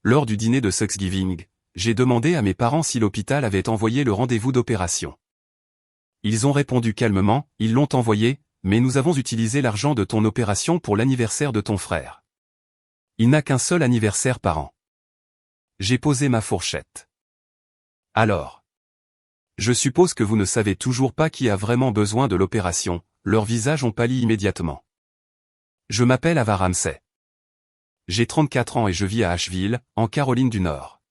Lors du dîner de Thanksgiving, j'ai demandé à mes parents si l'hôpital avait envoyé le rendez-vous d'opération. Ils ont répondu calmement, ils l'ont envoyé, mais nous avons utilisé l'argent de ton opération pour l'anniversaire de ton frère. Il n'a qu'un seul anniversaire par an. J'ai posé ma fourchette. Alors. Je suppose que vous ne savez toujours pas qui a vraiment besoin de l'opération, leurs visages ont pâli immédiatement. Je m'appelle Ava Ramsey. J'ai 34 ans et je vis à Asheville, en Caroline du Nord.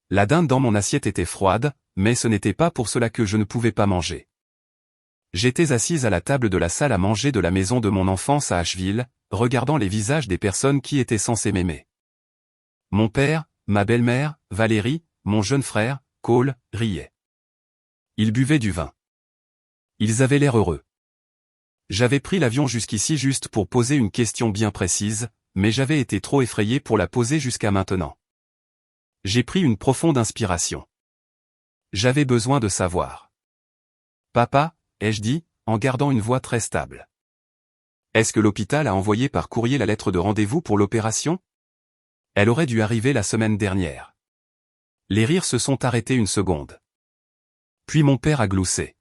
La dinde dans mon assiette était froide, mais ce n'était pas pour cela que je ne pouvais pas manger. J'étais assise à la table de la salle à manger de la maison de mon enfance à Asheville, regardant les visages des personnes qui étaient censées m'aimer. Mon père, ma belle-mère, Valérie, mon jeune frère, Cole, riaient. Ils buvaient du vin. Ils avaient l'air heureux. J'avais pris l'avion jusqu'ici juste pour poser une question bien précise, mais j'avais été trop effrayé pour la poser jusqu'à maintenant. J'ai pris une profonde inspiration. J'avais besoin de savoir. Papa, ai-je dit, en gardant une voix très stable. Est-ce que l'hôpital a envoyé par courrier la lettre de rendez-vous pour l'opération? Elle aurait dû arriver la semaine dernière. Les rires se sont arrêtés une seconde. Puis mon père a gloussé.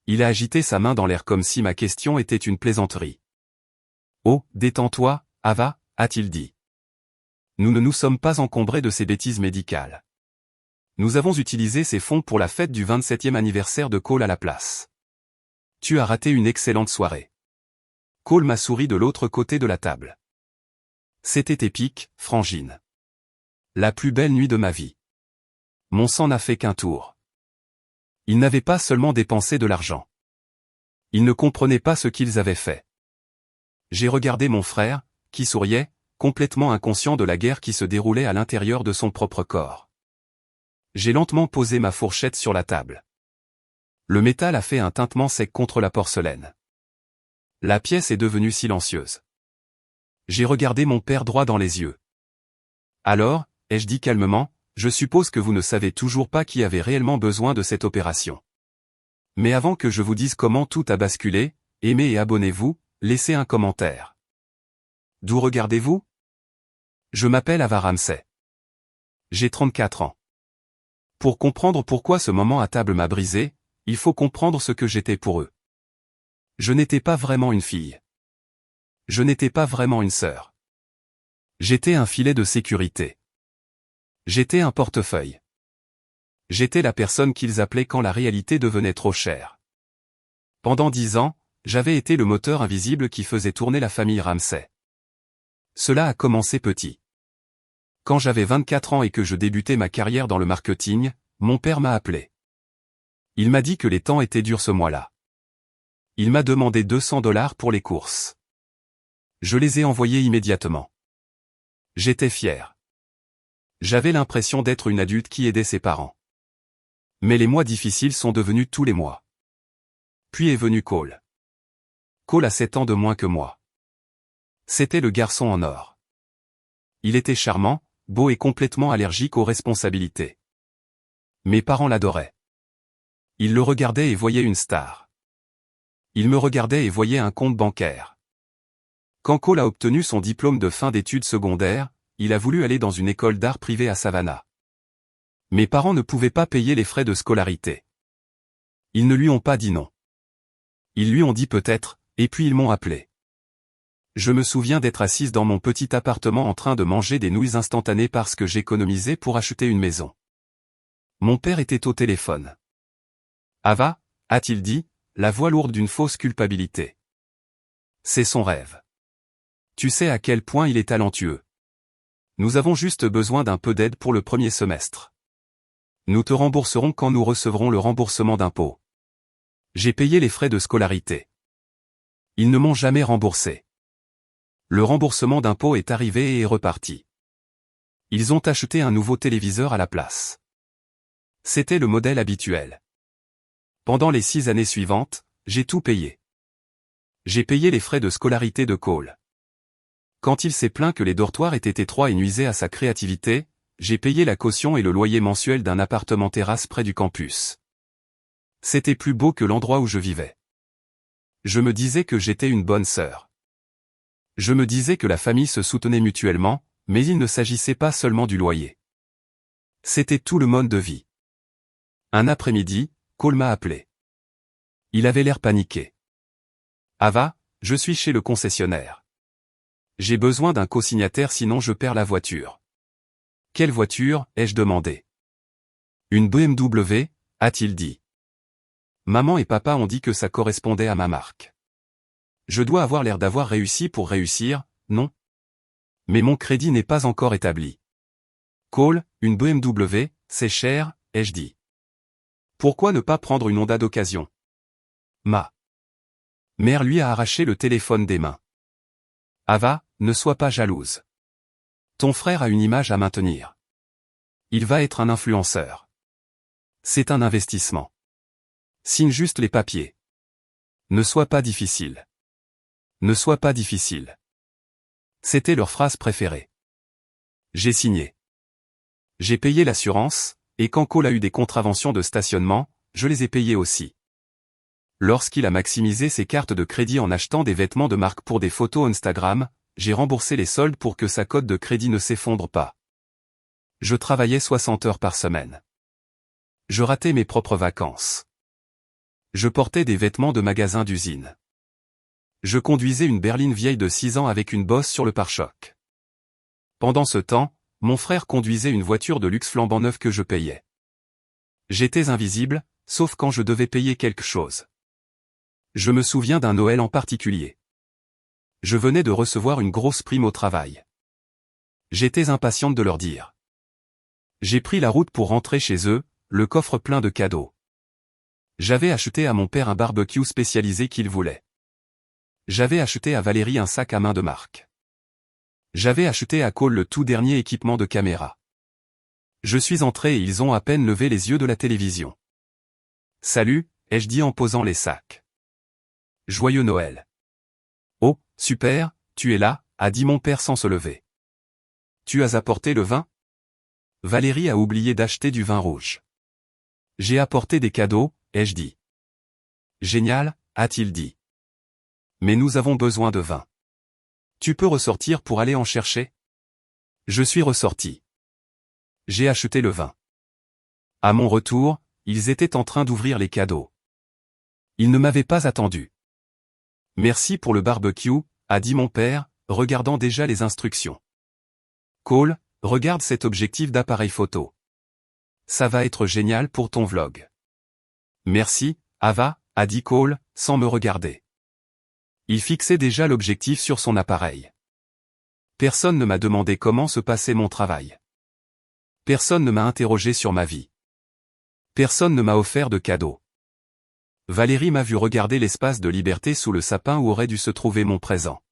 Il a agité sa main dans l'air comme si ma question était une plaisanterie. Oh, détends-toi, Ava, a-t-il dit. Nous ne nous sommes pas encombrés de ces bêtises médicales. Nous avons utilisé ces fonds pour la fête du 27e anniversaire de Cole à la place. Tu as raté une excellente soirée. Cole m'a souri de l'autre côté de la table. C'était épique, Frangine. La plus belle nuit de ma vie. Mon sang n'a fait qu'un tour. Ils n'avaient pas seulement dépensé de l'argent. Ils ne comprenaient pas ce qu'ils avaient fait. J'ai regardé mon frère, qui souriait, complètement inconscient de la guerre qui se déroulait à l'intérieur de son propre corps. J'ai lentement posé ma fourchette sur la table. Le métal a fait un tintement sec contre la porcelaine. La pièce est devenue silencieuse. J'ai regardé mon père droit dans les yeux. Alors, ai-je dit calmement, je suppose que vous ne savez toujours pas qui avait réellement besoin de cette opération. Mais avant que je vous dise comment tout a basculé, aimez et abonnez-vous, laissez un commentaire. D'où regardez-vous? Je m'appelle Ava Ramsey. J'ai 34 ans. Pour comprendre pourquoi ce moment à table m'a brisé, il faut comprendre ce que j'étais pour eux. Je n'étais pas vraiment une fille. Je n'étais pas vraiment une sœur. J'étais un filet de sécurité. J'étais un portefeuille. J'étais la personne qu'ils appelaient quand la réalité devenait trop chère. Pendant 10 ans, j'avais été le moteur invisible qui faisait tourner la famille Ramsey. Cela a commencé petit. Quand j'avais 24 ans et que je débutais ma carrière dans le marketing, mon père m'a appelé. Il m'a dit que les temps étaient durs ce mois-là. Il m'a demandé $200 pour les courses. Je les ai envoyés immédiatement. J'étais fier. J'avais l'impression d'être une adulte qui aidait ses parents. Mais les mois difficiles sont devenus tous les mois. Puis est venu Cole. Cole a 7 ans de moins que moi. C'était le garçon en or. Il était charmant, beau et complètement allergique aux responsabilités. Mes parents l'adoraient. Ils le regardaient et voyaient une star. Ils me regardaient et voyaient un compte bancaire. Quand Cole a obtenu son diplôme de fin d'études secondaires, il a voulu aller dans une école d'art privée à Savannah. Mes parents ne pouvaient pas payer les frais de scolarité. Ils ne lui ont pas dit non. Ils lui ont dit peut-être, et puis ils m'ont appelé. Je me souviens d'être assise dans mon petit appartement en train de manger des nouilles instantanées parce que j'économisais pour acheter une maison. Mon père était au téléphone. Ava, a-t-il dit, la voix lourde d'une fausse culpabilité. C'est son rêve. Tu sais à quel point il est talentueux. Nous avons juste besoin d'un peu d'aide pour le premier semestre. Nous te rembourserons quand nous recevrons le remboursement d'impôts. J'ai payé les frais de scolarité. Ils ne m'ont jamais remboursé. Le remboursement d'impôts est arrivé et est reparti. Ils ont acheté un nouveau téléviseur à la place. C'était le modèle habituel. Pendant les 6 années suivantes, j'ai tout payé. J'ai payé les frais de scolarité de Cole. Quand il s'est plaint que les dortoirs étaient étroits et nuisaient à sa créativité, j'ai payé la caution et le loyer mensuel d'un appartement terrasse près du campus. C'était plus beau que l'endroit où je vivais. Je me disais que j'étais une bonne sœur. Je me disais que la famille se soutenait mutuellement, Mais il ne s'agissait pas seulement du loyer. C'était tout le mode de vie. Un après-midi, Cole m'a appelé. Il avait l'air paniqué. Ava, je suis chez le concessionnaire. J'ai besoin d'un co-signataire sinon je perds la voiture. Quelle voiture, ai-je demandé. Une BMW, a-t-il dit. Maman et papa ont dit que ça correspondait à ma marque. Je dois avoir l'air d'avoir réussi pour réussir, non? Mais mon crédit n'est pas encore établi. Cole, une BMW, c'est cher, ai-je dit. Pourquoi ne pas prendre une Honda d'occasion? Ma mère lui a arraché le téléphone des mains. Ava, ne sois pas jalouse. Ton frère a une image à maintenir. Il va être un influenceur. C'est un investissement. Signe juste les papiers. Ne sois pas difficile. Ne sois pas difficile. C'était leur phrase préférée. J'ai signé. J'ai payé l'assurance, et quand Cole a eu des contraventions de stationnement, je les ai payées aussi. Lorsqu'il a maximisé ses cartes de crédit en achetant des vêtements de marque pour des photos Instagram, j'ai remboursé les soldes pour que sa cote de crédit ne s'effondre pas. Je travaillais 60 heures par semaine. Je ratais mes propres vacances. Je portais des vêtements de magasin d'usine. Je conduisais une berline vieille de 6 ans avec une bosse sur le pare-choc. Pendant ce temps, mon frère conduisait une voiture de luxe flambant neuve que je payais. J'étais invisible, sauf quand je devais payer quelque chose. Je me souviens d'un Noël en particulier. Je venais de recevoir une grosse prime au travail. J'étais impatiente de leur dire. J'ai pris la route pour rentrer chez eux, le coffre plein de cadeaux. J'avais acheté à mon père un barbecue spécialisé qu'il voulait. J'avais acheté à Valérie un sac à main de marque. J'avais acheté à Cole le tout dernier équipement de caméra. Je suis entré et ils ont à peine levé les yeux de la télévision. Salut, ai-je dit en posant les sacs. Joyeux Noël. Oh, super, tu es là, a dit mon père sans se lever. Tu as apporté le vin? Valérie a oublié d'acheter du vin rouge. J'ai apporté des cadeaux, ai-je dit. Génial, a-t-il dit. Mais nous avons besoin de vin. Tu peux ressortir pour aller en chercher? Je suis ressorti. J'ai acheté le vin. À mon retour, ils étaient en train d'ouvrir les cadeaux. Ils ne m'avaient pas attendu. Merci pour le barbecue, a dit mon père, regardant déjà les instructions. Cole, regarde cet objectif d'appareil photo. Ça va être génial pour ton vlog. Merci, Ava, a dit Cole, sans me regarder. Il fixait déjà l'objectif sur son appareil. Personne ne m'a demandé comment se passait mon travail. Personne ne m'a interrogé sur ma vie. Personne ne m'a offert de cadeau. Valérie m'a vu regarder l'espace de liberté sous le sapin où aurait dû se trouver mon présent.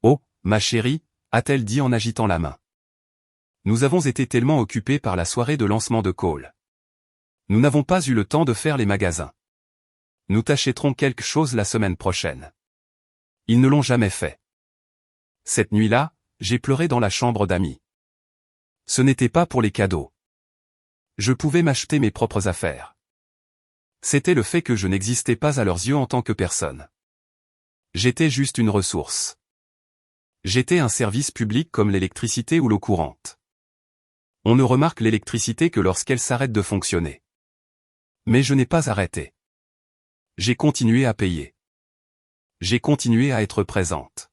Oh, ma chérie, a-t-elle dit en agitant la main. Nous avons été tellement occupés par la soirée de lancement de Cole. Nous n'avons pas eu le temps de faire les magasins. Nous t'achèterons quelque chose la semaine prochaine. Ils ne l'ont jamais fait. Cette nuit-là, j'ai pleuré dans la chambre d'amis. Ce n'était pas pour les cadeaux. Je pouvais m'acheter mes propres affaires. C'était le fait que je n'existais pas à leurs yeux en tant que personne. J'étais juste une ressource. J'étais un service public comme l'électricité ou l'eau courante. On ne remarque l'électricité que lorsqu'elle s'arrête de fonctionner. Mais je n'ai pas arrêté. J'ai continué à payer. J'ai continué à être présente.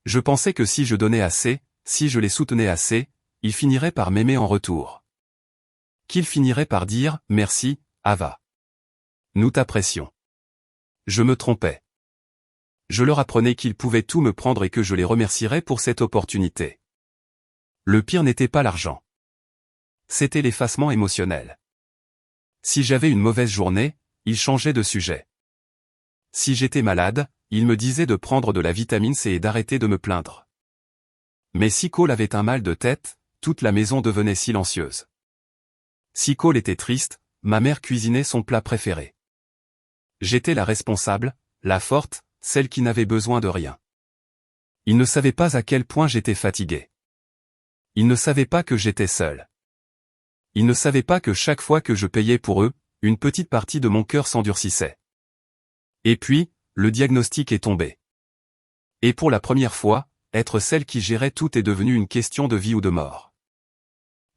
Je pensais que si je donnais assez, si je les soutenais assez, ils finiraient par m'aimer en retour. Qu'ils finiraient par dire « Merci, Ava. Nous t'apprécions. » Je me trompais. Je leur apprenais qu'ils pouvaient tout me prendre et que je les remercierais pour cette opportunité. Le pire n'était pas l'argent. C'était l'effacement émotionnel. Si j'avais une mauvaise journée, ils changeaient de sujet. Si j'étais malade, ils me disaient de prendre de la vitamine C et d'arrêter de me plaindre. Mais si Cole avait un mal de tête, toute la maison devenait silencieuse. Si Cole était triste, ma mère cuisinait son plat préféré. J'étais la responsable, la forte, celle qui n'avait besoin de rien. Ils ne savaient pas à quel point j'étais fatigué. Ils ne savaient pas que j'étais seul. Ils ne savaient pas que chaque fois que je payais pour eux, une petite partie de mon cœur s'endurcissait. Et puis, le diagnostic est tombé. Et pour la première fois, être celle qui gérait tout est devenu une question de vie ou de mort.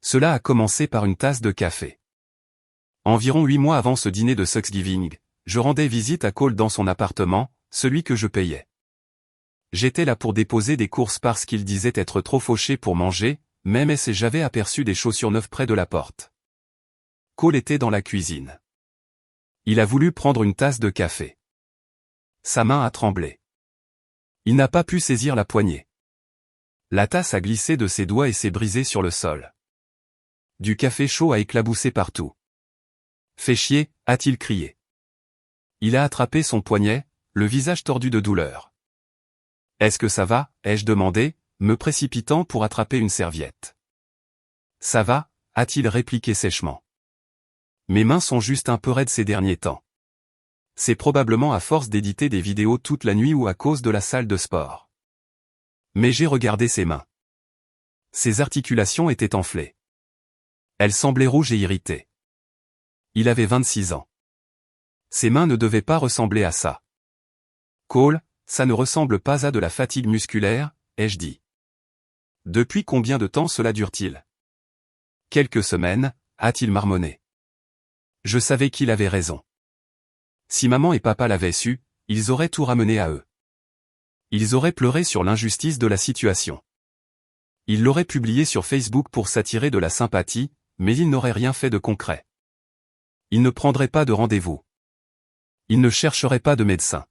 Cela a commencé par une tasse de café. Environ 8 mois avant ce dîner de Thanksgiving, je rendais visite à Cole dans son appartement, celui que je payais. J'étais là pour déposer des courses parce qu'il disait être trop fauché pour manger, même si j'avais aperçu des chaussures neuves près de la porte. Cole était dans la cuisine. Il a voulu prendre une tasse de café. Sa main a tremblé. Il n'a pas pu saisir la poignée. La tasse a glissé de ses doigts et s'est brisée sur le sol. Du café chaud a éclaboussé partout. Fais chier, a-t-il crié. Il a attrapé son poignet, le visage tordu de douleur. Est-ce que ça va, ai-je demandé, me précipitant pour attraper une serviette. Ça va, a-t-il répliqué sèchement. Mes mains sont juste un peu raides ces derniers temps. C'est probablement à force d'éditer des vidéos toute la nuit ou à cause de la salle de sport. Mais j'ai regardé ses mains. Ses articulations étaient enflées. Elles semblaient rouges et irritées. Il avait 26 ans. Ses mains ne devaient pas ressembler à ça. Cole, ça ne ressemble pas à de la fatigue musculaire, ai-je dit. Depuis combien de temps cela dure-t-il? Quelques semaines, a-t-il marmonné. Je savais qu'il avait raison. Si maman et papa l'avaient su, ils auraient tout ramené à eux. Ils auraient pleuré sur l'injustice de la situation. Ils l'auraient publié sur Facebook pour s'attirer de la sympathie, mais ils n'auraient rien fait de concret. Ils ne prendraient pas de rendez-vous. Ils ne chercheraient pas de médecin.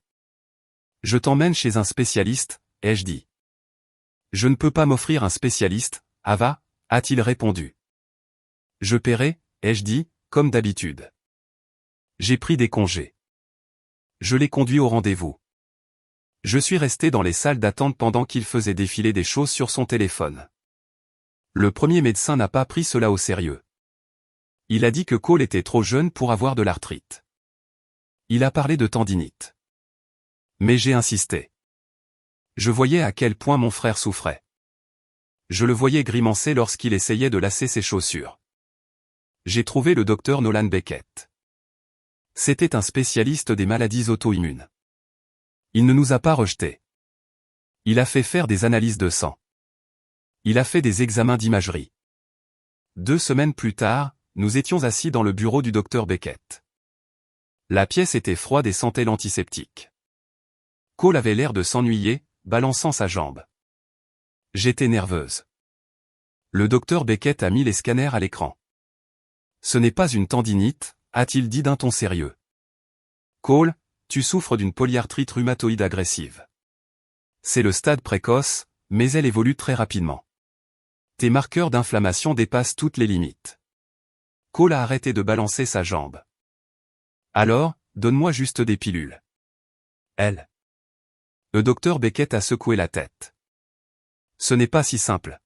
Je t'emmène chez un spécialiste, ai-je dit. Je ne peux pas m'offrir un spécialiste, Ava, a-t-il répondu. Je paierai, ai-je dit, comme d'habitude. J'ai pris des congés. Je l'ai conduit au rendez-vous. Je suis resté dans les salles d'attente pendant qu'il faisait défiler des choses sur son téléphone. Le premier médecin n'a pas pris cela au sérieux. Il a dit que Cole était trop jeune pour avoir de l'arthrite. Il a parlé de tendinite. Mais j'ai insisté. Je voyais à quel point mon frère souffrait. Je le voyais grimacer lorsqu'il essayait de lasser ses chaussures. J'ai trouvé le docteur Nolan Beckett. C'était un spécialiste des maladies auto-immunes. Il ne nous a pas rejetés. Il a fait faire des analyses de sang. Il a fait des examens d'imagerie. 2 semaines plus tard, nous étions assis dans le bureau du docteur Beckett. La pièce était froide et sentait l'antiseptique. Cole avait l'air de s'ennuyer, balançant sa jambe. J'étais nerveuse. Le docteur Beckett a mis les scanners à l'écran. Ce n'est pas une tendinite, a-t-il dit d'un ton sérieux. Cole, tu souffres d'une polyarthrite rhumatoïde agressive. C'est le stade précoce, mais elle évolue très rapidement. Tes marqueurs d'inflammation dépassent toutes les limites. Cole a arrêté de balancer sa jambe. Alors, donne-moi juste des pilules. Elle. Le docteur Beckett a secoué la tête. Ce n'est pas si simple.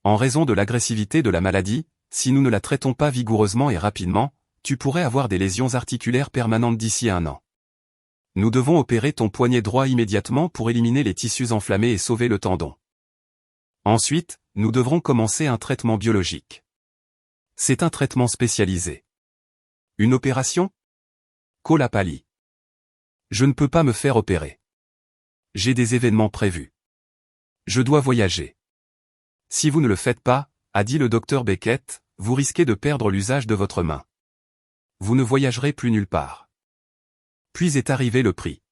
En raison de l'agressivité de la maladie, si nous ne la traitons pas vigoureusement et rapidement, tu pourrais avoir des lésions articulaires permanentes d'ici à 1 an. Nous devons opérer ton poignet droit immédiatement pour éliminer les tissus enflammés et sauver le tendon. Ensuite, nous devrons commencer un traitement biologique. C'est un traitement spécialisé. Une opération? Cole a pâli. Je ne peux pas me faire opérer. J'ai des événements prévus. Je dois voyager. Si vous ne le faites pas, a dit le docteur Beckett, vous risquez de perdre l'usage de votre main. Vous ne voyagerez plus nulle part. Puis est arrivé le prix.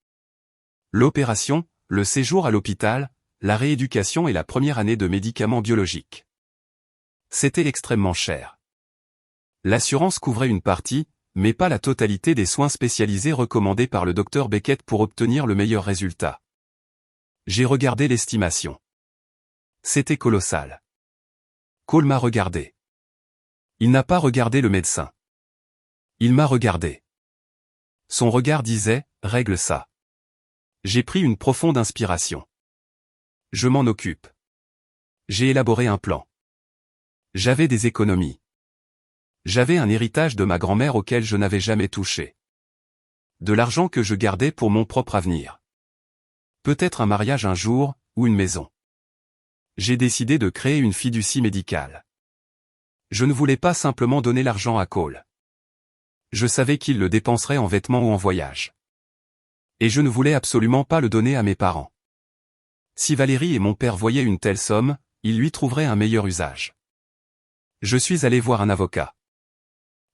L'opération, le séjour à l'hôpital, la rééducation et la première année de médicaments biologiques. C'était extrêmement cher. L'assurance couvrait une partie, mais pas la totalité des soins spécialisés recommandés par le docteur Beckett pour obtenir le meilleur résultat. J'ai regardé l'estimation. C'était colossal. Cole m'a regardé. Il n'a pas regardé le médecin. Il m'a regardé. Son regard disait, règle ça. J'ai pris une profonde inspiration. Je m'en occupe. J'ai élaboré un plan. J'avais des économies. J'avais un héritage de ma grand-mère auquel je n'avais jamais touché. De l'argent que je gardais pour mon propre avenir. Peut-être un mariage un jour, ou une maison. J'ai décidé de créer une fiducie médicale. Je ne voulais pas simplement donner l'argent à Cole. Je savais qu'il le dépenserait en vêtements ou en voyage. Et je ne voulais absolument pas le donner à mes parents. Si Valérie et mon père voyaient une telle somme, ils lui trouveraient un meilleur usage. Je suis allé voir un avocat.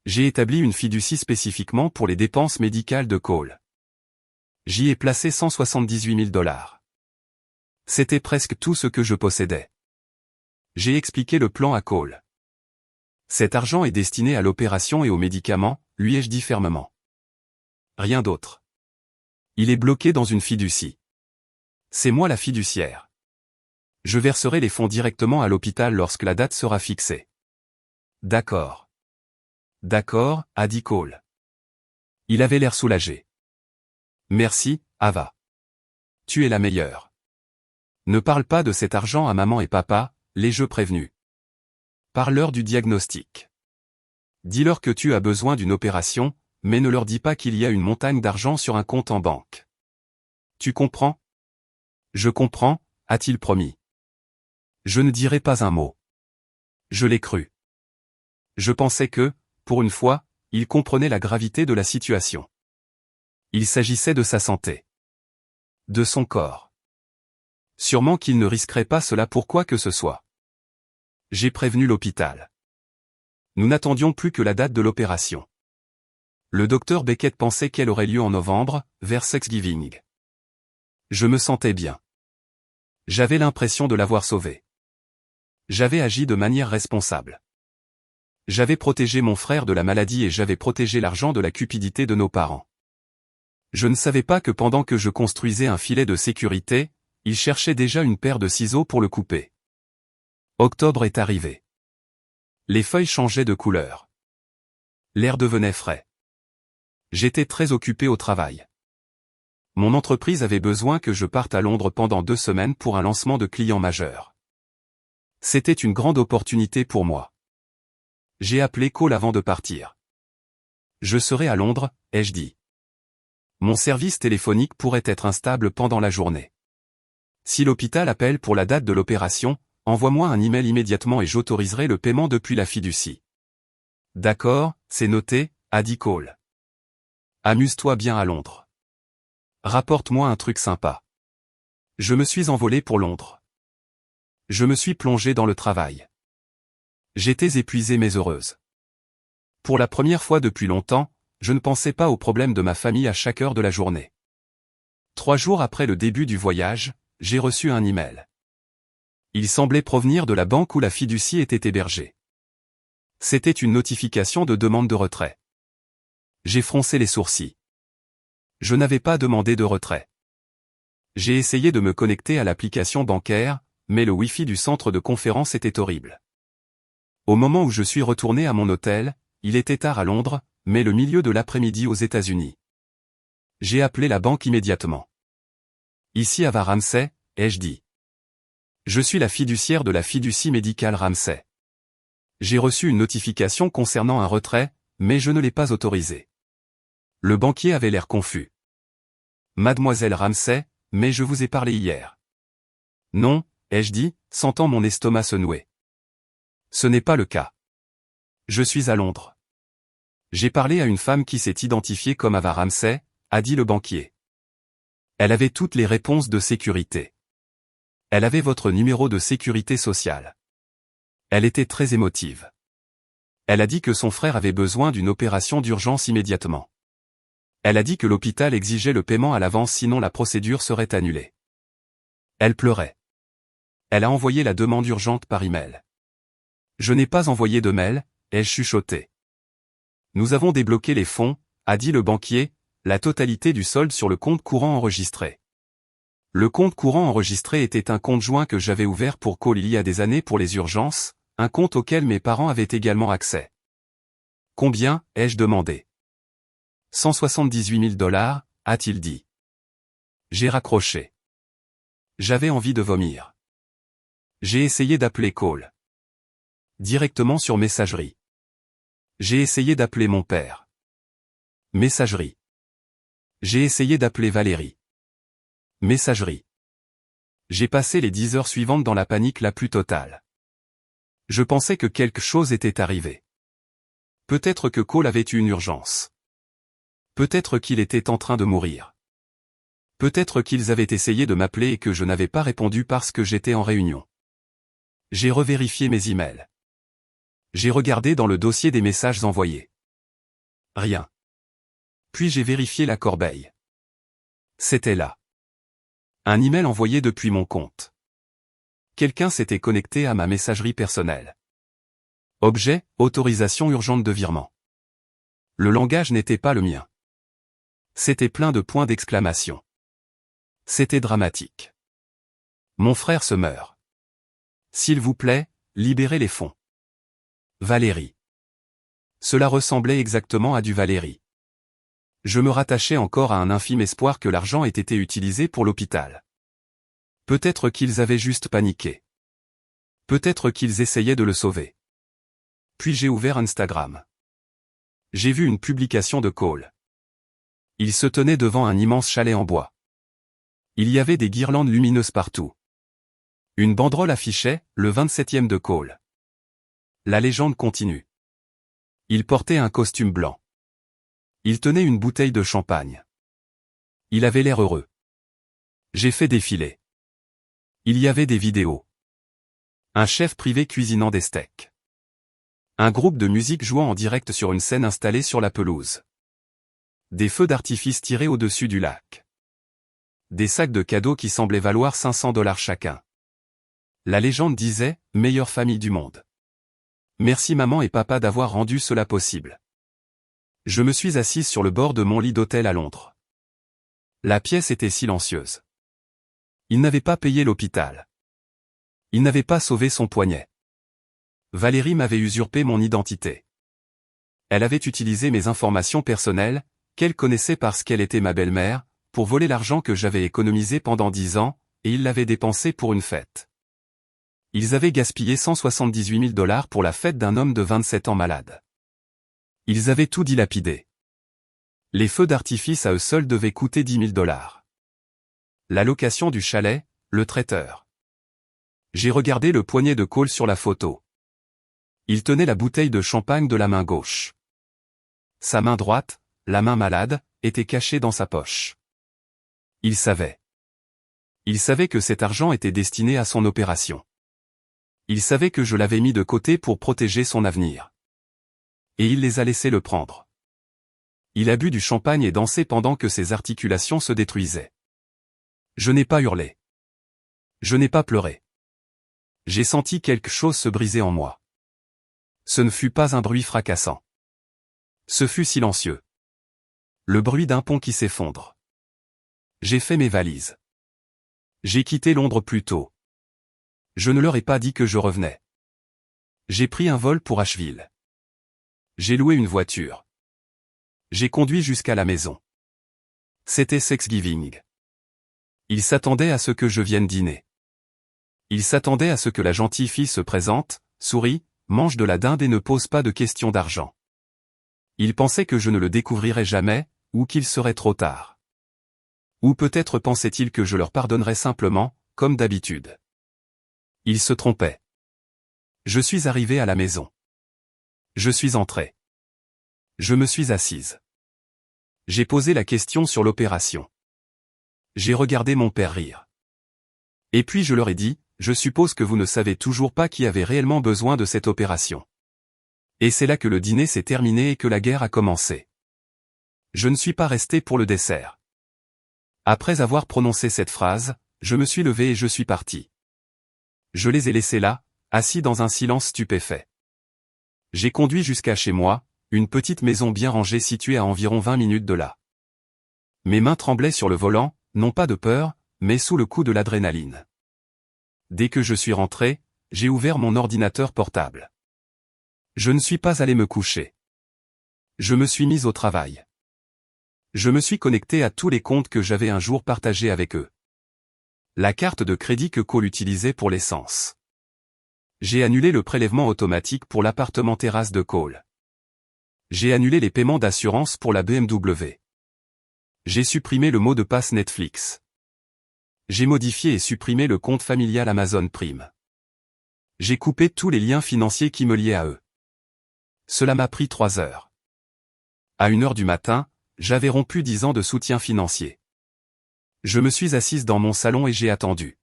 J'ai établi une fiducie spécifiquement pour les dépenses médicales de Cole. J'y ai placé 178 000 $. C'était presque tout ce que je possédais. J'ai expliqué le plan à Cole. Cet argent est destiné à l'opération et aux médicaments, lui ai-je dit fermement. Rien d'autre. Il est bloqué dans une fiducie. C'est moi la fiduciaire. Je verserai les fonds directement à l'hôpital lorsque la date sera fixée. D'accord. D'accord, a dit Cole. Il avait l'air soulagé. Merci, Ava. Tu es la meilleure. Ne parle pas de cet argent à maman et papa, l'ai-je prévenu. Parle-leur du diagnostic. Dis-leur que tu as besoin d'une opération, mais ne leur dis pas qu'il y a une montagne d'argent sur un compte en banque. Tu comprends? Je comprends, a-t-il promis. Je ne dirai pas un mot. Je l'ai cru. Je pensais que, pour une fois, il comprenait la gravité de la situation. Il s'agissait de sa santé. De son corps. Sûrement qu'il ne risquerait pas cela pour quoi que ce soit. J'ai prévenu l'hôpital. Nous n'attendions plus que la date de l'opération. Le docteur Beckett pensait qu'elle aurait lieu en novembre, vers Thanksgiving. Je me sentais bien. J'avais l'impression de l'avoir sauvé. J'avais agi de manière responsable. J'avais protégé mon frère de la maladie et j'avais protégé l'argent de la cupidité de nos parents. Je ne savais pas que pendant que je construisais un filet de sécurité, il cherchait déjà une paire de ciseaux pour le couper. Octobre est arrivé. Les feuilles changeaient de couleur. L'air devenait frais. J'étais très occupé au travail. Mon entreprise avait besoin que je parte à Londres pendant 2 semaines pour un lancement de clients majeurs. C'était une grande opportunité pour moi. J'ai appelé Cole avant de partir. Je serai à Londres, ai-je dit. Mon service téléphonique pourrait être instable pendant la journée. Si l'hôpital appelle pour la date de l'opération, envoie-moi un email immédiatement et j'autoriserai le paiement depuis la fiducie. D'accord, c'est noté, a dit Cole. Amuse-toi bien à Londres. Rapporte-moi un truc sympa. Je me suis envolé pour Londres. Je me suis plongé dans le travail. J'étais épuisé mais heureuse. Pour la première fois depuis longtemps, je ne pensais pas aux problèmes de ma famille à chaque heure de la journée. 3 jours après le début du voyage, j'ai reçu un email. Il semblait provenir de la banque où la fiducie était hébergée. C'était une notification de demande de retrait. J'ai froncé les sourcils. Je n'avais pas demandé de retrait. J'ai essayé de me connecter à l'application bancaire, mais le Wi-Fi du centre de conférence était horrible. Au moment où je suis retourné à mon hôtel, il était tard à Londres, mais le milieu de l'après-midi aux États-Unis. J'ai appelé la banque immédiatement. Ici Ava Ramsay, ai-je dit. Je suis la fiduciaire de la fiducie médicale Ramsay. J'ai reçu une notification concernant un retrait, mais je ne l'ai pas autorisé. Le banquier avait l'air confus. Mademoiselle Ramsay, mais je vous ai parlé hier. Non, ai-je dit, sentant mon estomac se nouer. Ce n'est pas le cas. Je suis à Londres. J'ai parlé à une femme qui s'est identifiée comme Ava Ramsay, a dit le banquier. Elle avait toutes les réponses de sécurité. Elle avait votre numéro de sécurité sociale. Elle était très émotive. Elle a dit que son frère avait besoin d'une opération d'urgence immédiatement. Elle a dit que l'hôpital exigeait le paiement à l'avance sinon la procédure serait annulée. Elle pleurait. Elle a envoyé la demande urgente par email. Je n'ai pas envoyé de mail, ai-je chuchoté. Nous avons débloqué les fonds, a dit le banquier, la totalité du solde sur le compte courant enregistré. Le compte courant enregistré était un compte joint que j'avais ouvert pour Cole il y a des années pour les urgences, un compte auquel mes parents avaient également accès. Combien, ai-je demandé. 178 000 $, a-t-il dit. J'ai raccroché. J'avais envie de vomir. J'ai essayé d'appeler Cole. Directement sur messagerie. J'ai essayé d'appeler mon père. Messagerie. J'ai essayé d'appeler Valérie. Messagerie. J'ai passé les 10 heures suivantes dans la panique la plus totale. Je pensais que quelque chose était arrivé. Peut-être que Cole avait eu une urgence. Peut-être qu'il était en train de mourir. Peut-être qu'ils avaient essayé de m'appeler et que je n'avais pas répondu parce que j'étais en réunion. J'ai revérifié mes emails. J'ai regardé dans le dossier des messages envoyés. Rien. Puis j'ai vérifié la corbeille. C'était là. Un email envoyé depuis mon compte. Quelqu'un s'était connecté à ma messagerie personnelle. Objet, autorisation urgente de virement. Le langage n'était pas le mien. C'était plein de points d'exclamation. C'était dramatique. Mon frère se meurt. S'il vous plaît, libérez les fonds. Valérie. Cela ressemblait exactement à du Valérie. Je me rattachais encore à un infime espoir que l'argent ait été utilisé pour l'hôpital. Peut-être qu'ils avaient juste paniqué. Peut-être qu'ils essayaient de le sauver. Puis j'ai ouvert Instagram. J'ai vu une publication de Cole. Il se tenait devant un immense chalet en bois. Il y avait des guirlandes lumineuses partout. Une banderole affichait « Le 27e de Cole ». La légende continue. Il portait un costume blanc. Il tenait une bouteille de champagne. Il avait l'air heureux. J'ai fait défiler. Il y avait des vidéos. Un chef privé cuisinant des steaks. Un groupe de musique jouant en direct sur une scène installée sur la pelouse. Des feux d'artifice tirés au-dessus du lac. Des sacs de cadeaux qui semblaient valoir $500 chacun. La légende disait « Meilleure famille du monde ». Merci maman et papa d'avoir rendu cela possible. Je me suis assise sur le bord de mon lit d'hôtel à Londres. La pièce était silencieuse. Il n'avait pas payé l'hôpital. Il n'avait pas sauvé son poignet. Valérie m'avait usurpé mon identité. Elle avait utilisé mes informations personnelles, qu'elle connaissait parce qu'elle était ma belle-mère, pour voler l'argent que j'avais économisé pendant 10 ans, et ils l'avaient dépensé pour une fête. Ils avaient gaspillé $178 000 pour la fête d'un homme de 27 ans malade. Ils avaient tout dilapidé. Les feux d'artifice à eux seuls devaient coûter $10 000. La location du chalet, le traiteur. J'ai regardé le poignet de Cole sur la photo. Il tenait la bouteille de champagne de la main gauche. Sa main droite, la main malade, était cachée dans sa poche. Il savait. Il savait que cet argent était destiné à son opération. Il savait que je l'avais mis de côté pour protéger son avenir. Et il les a laissés le prendre. Il a bu du champagne et dansé pendant que ses articulations se détruisaient. Je n'ai pas hurlé. Je n'ai pas pleuré. J'ai senti quelque chose se briser en moi. Ce ne fut pas un bruit fracassant. Ce fut silencieux. Le bruit d'un pont qui s'effondre. J'ai fait mes valises. J'ai quitté Londres plus tôt. Je ne leur ai pas dit que je revenais. J'ai pris un vol pour Asheville. J'ai loué une voiture. J'ai conduit jusqu'à la maison. C'était Thanksgiving. Ils s'attendaient à ce que je vienne dîner. Ils s'attendaient à ce que la gentille fille se présente, sourie, mange de la dinde et ne pose pas de questions d'argent. Ils pensaient que je ne le découvrirais jamais, ou qu'il serait trop tard. Ou peut-être pensaient-ils que je leur pardonnerais simplement, comme d'habitude. Ils se trompaient. Je suis arrivé à la maison. Je suis entré. Je me suis assise. J'ai posé la question sur l'opération. J'ai regardé mon père rire. Et puis je leur ai dit, je suppose que vous ne savez toujours pas qui avait réellement besoin de cette opération. Et c'est là que le dîner s'est terminé et que la guerre a commencé. Je ne suis pas resté pour le dessert. Après avoir prononcé cette phrase, je me suis levé et je suis parti. Je les ai laissés là, assis dans un silence stupéfait. J'ai conduit jusqu'à chez moi, une petite maison bien rangée située à environ 20 minutes de là. Mes mains tremblaient sur le volant, non pas de peur, mais sous le coup de l'adrénaline. Dès que je suis rentré, j'ai ouvert mon ordinateur portable. Je ne suis pas allé me coucher. Je me suis mis au travail. Je me suis connecté à tous les comptes que j'avais un jour partagés avec eux. La carte de crédit que Cole utilisait pour l'essence. J'ai annulé le prélèvement automatique pour l'appartement terrasse de Cole. J'ai annulé les paiements d'assurance pour la BMW. J'ai supprimé le mot de passe Netflix. J'ai modifié et supprimé le compte familial Amazon Prime. J'ai coupé tous les liens financiers qui me liaient à eux. Cela m'a pris 3 heures. À 1 heure du matin, j'avais rompu 10 ans de soutien financier. Je me suis assise dans mon salon et j'ai attendu.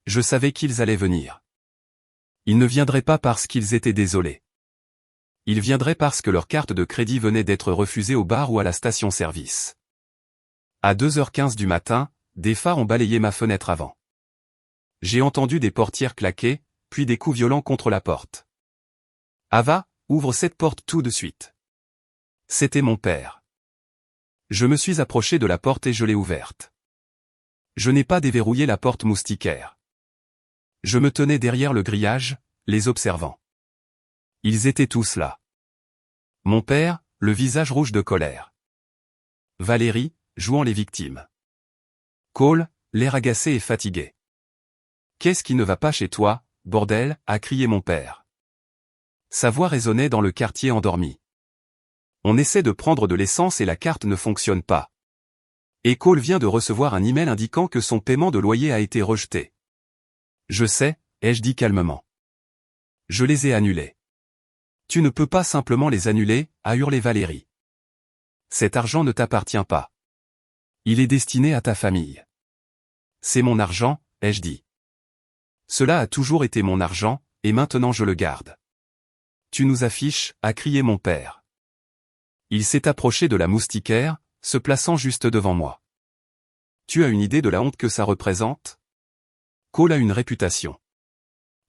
Je savais qu'ils allaient venir. Ils ne viendraient pas parce qu'ils étaient désolés. Ils viendraient parce que leur carte de crédit venait d'être refusée au bar ou à la station-service. À 2h15 du matin, des phares ont balayé ma fenêtre avant. J'ai entendu des portières claquer, puis des coups violents contre la porte. Ava, ouvre cette porte tout de suite. C'était mon père. Je me suis approché de la porte et je l'ai ouverte. Je n'ai pas déverrouillé la porte moustiquaire. Je me tenais derrière le grillage, les observant. Ils étaient tous là. Mon père, le visage rouge de colère. Valérie, jouant les victimes. Cole, l'air agacé et fatigué. « Qu'est-ce qui ne va pas chez toi, bordel ?» a crié mon père. Sa voix résonnait dans le quartier endormi. On essaie de prendre de l'essence et la carte ne fonctionne pas. Et Cole vient de recevoir un email indiquant que son paiement de loyer a été rejeté. Je sais, ai-je dit calmement. Je les ai annulés. Tu ne peux pas simplement les annuler, a hurlé Valérie. Cet argent ne t'appartient pas. Il est destiné à ta famille. C'est mon argent, ai-je dit. Cela a toujours été mon argent, et maintenant je le garde. Tu nous affiches, a crié mon père. Il s'est approché de la moustiquaire, se plaçant juste devant moi. Tu as une idée de la honte que ça représente? Cole a une réputation.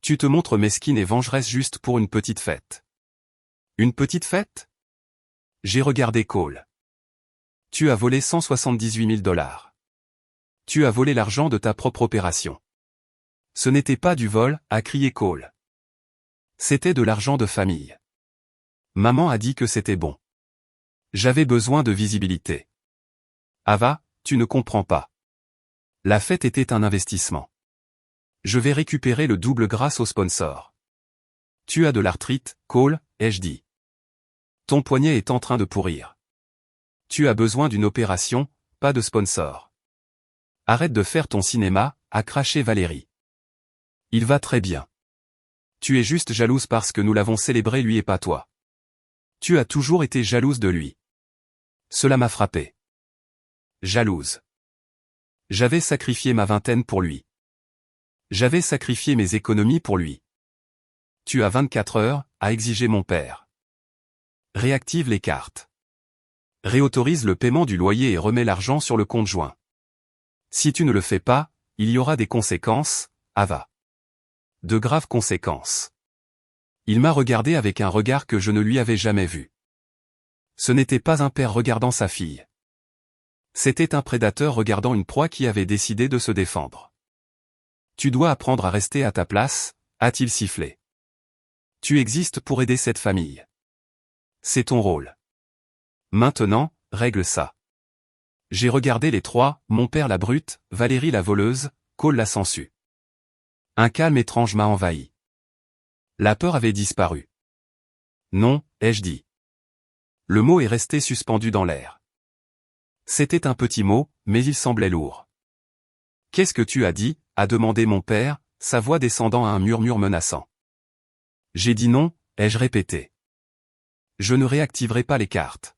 Tu te montres mesquine et vengeresse juste pour une petite fête. Une petite fête? J'ai regardé Cole. Tu as volé 178 000 $. Tu as volé l'argent de ta propre opération. Ce n'était pas du vol, a crié Cole. C'était de l'argent de famille. Maman a dit que c'était bon. J'avais besoin de visibilité. Ava, tu ne comprends pas. La fête était un investissement. Je vais récupérer le double grâce au sponsor. Tu as de l'arthrite, Cole, ai-je dit. Ton poignet est en train de pourrir. Tu as besoin d'une opération, pas de sponsor. Arrête de faire ton cinéma, a craché Valérie. Il va très bien. Tu es juste jalouse parce que nous l'avons célébré lui et pas toi. Tu as toujours été jalouse de lui. Cela m'a frappé. Jalouse. J'avais sacrifié ma vingtaine pour lui. J'avais sacrifié mes économies pour lui. Tu as 24 heures, a exigé mon père. Réactive les cartes. Réautorise le paiement du loyer et remets l'argent sur le compte joint. Si tu ne le fais pas, il y aura des conséquences, Ava. De graves conséquences. Il m'a regardé avec un regard que je ne lui avais jamais vu. Ce n'était pas un père regardant sa fille. C'était un prédateur regardant une proie qui avait décidé de se défendre. Tu dois apprendre à rester à ta place, a-t-il sifflé. Tu existes pour aider cette famille. C'est ton rôle. Maintenant, règle ça. J'ai regardé les trois, mon père la brute, Valérie la voleuse, Cole la sangsue. Un calme étrange m'a envahi. La peur avait disparu. Non, ai-je dit. Le mot est resté suspendu dans l'air. C'était un petit mot, mais il semblait lourd. Qu'est-ce que tu as dit, a demandé mon père, sa voix descendant à un murmure menaçant. J'ai dit non, ai-je répété. Je ne réactiverai pas les cartes.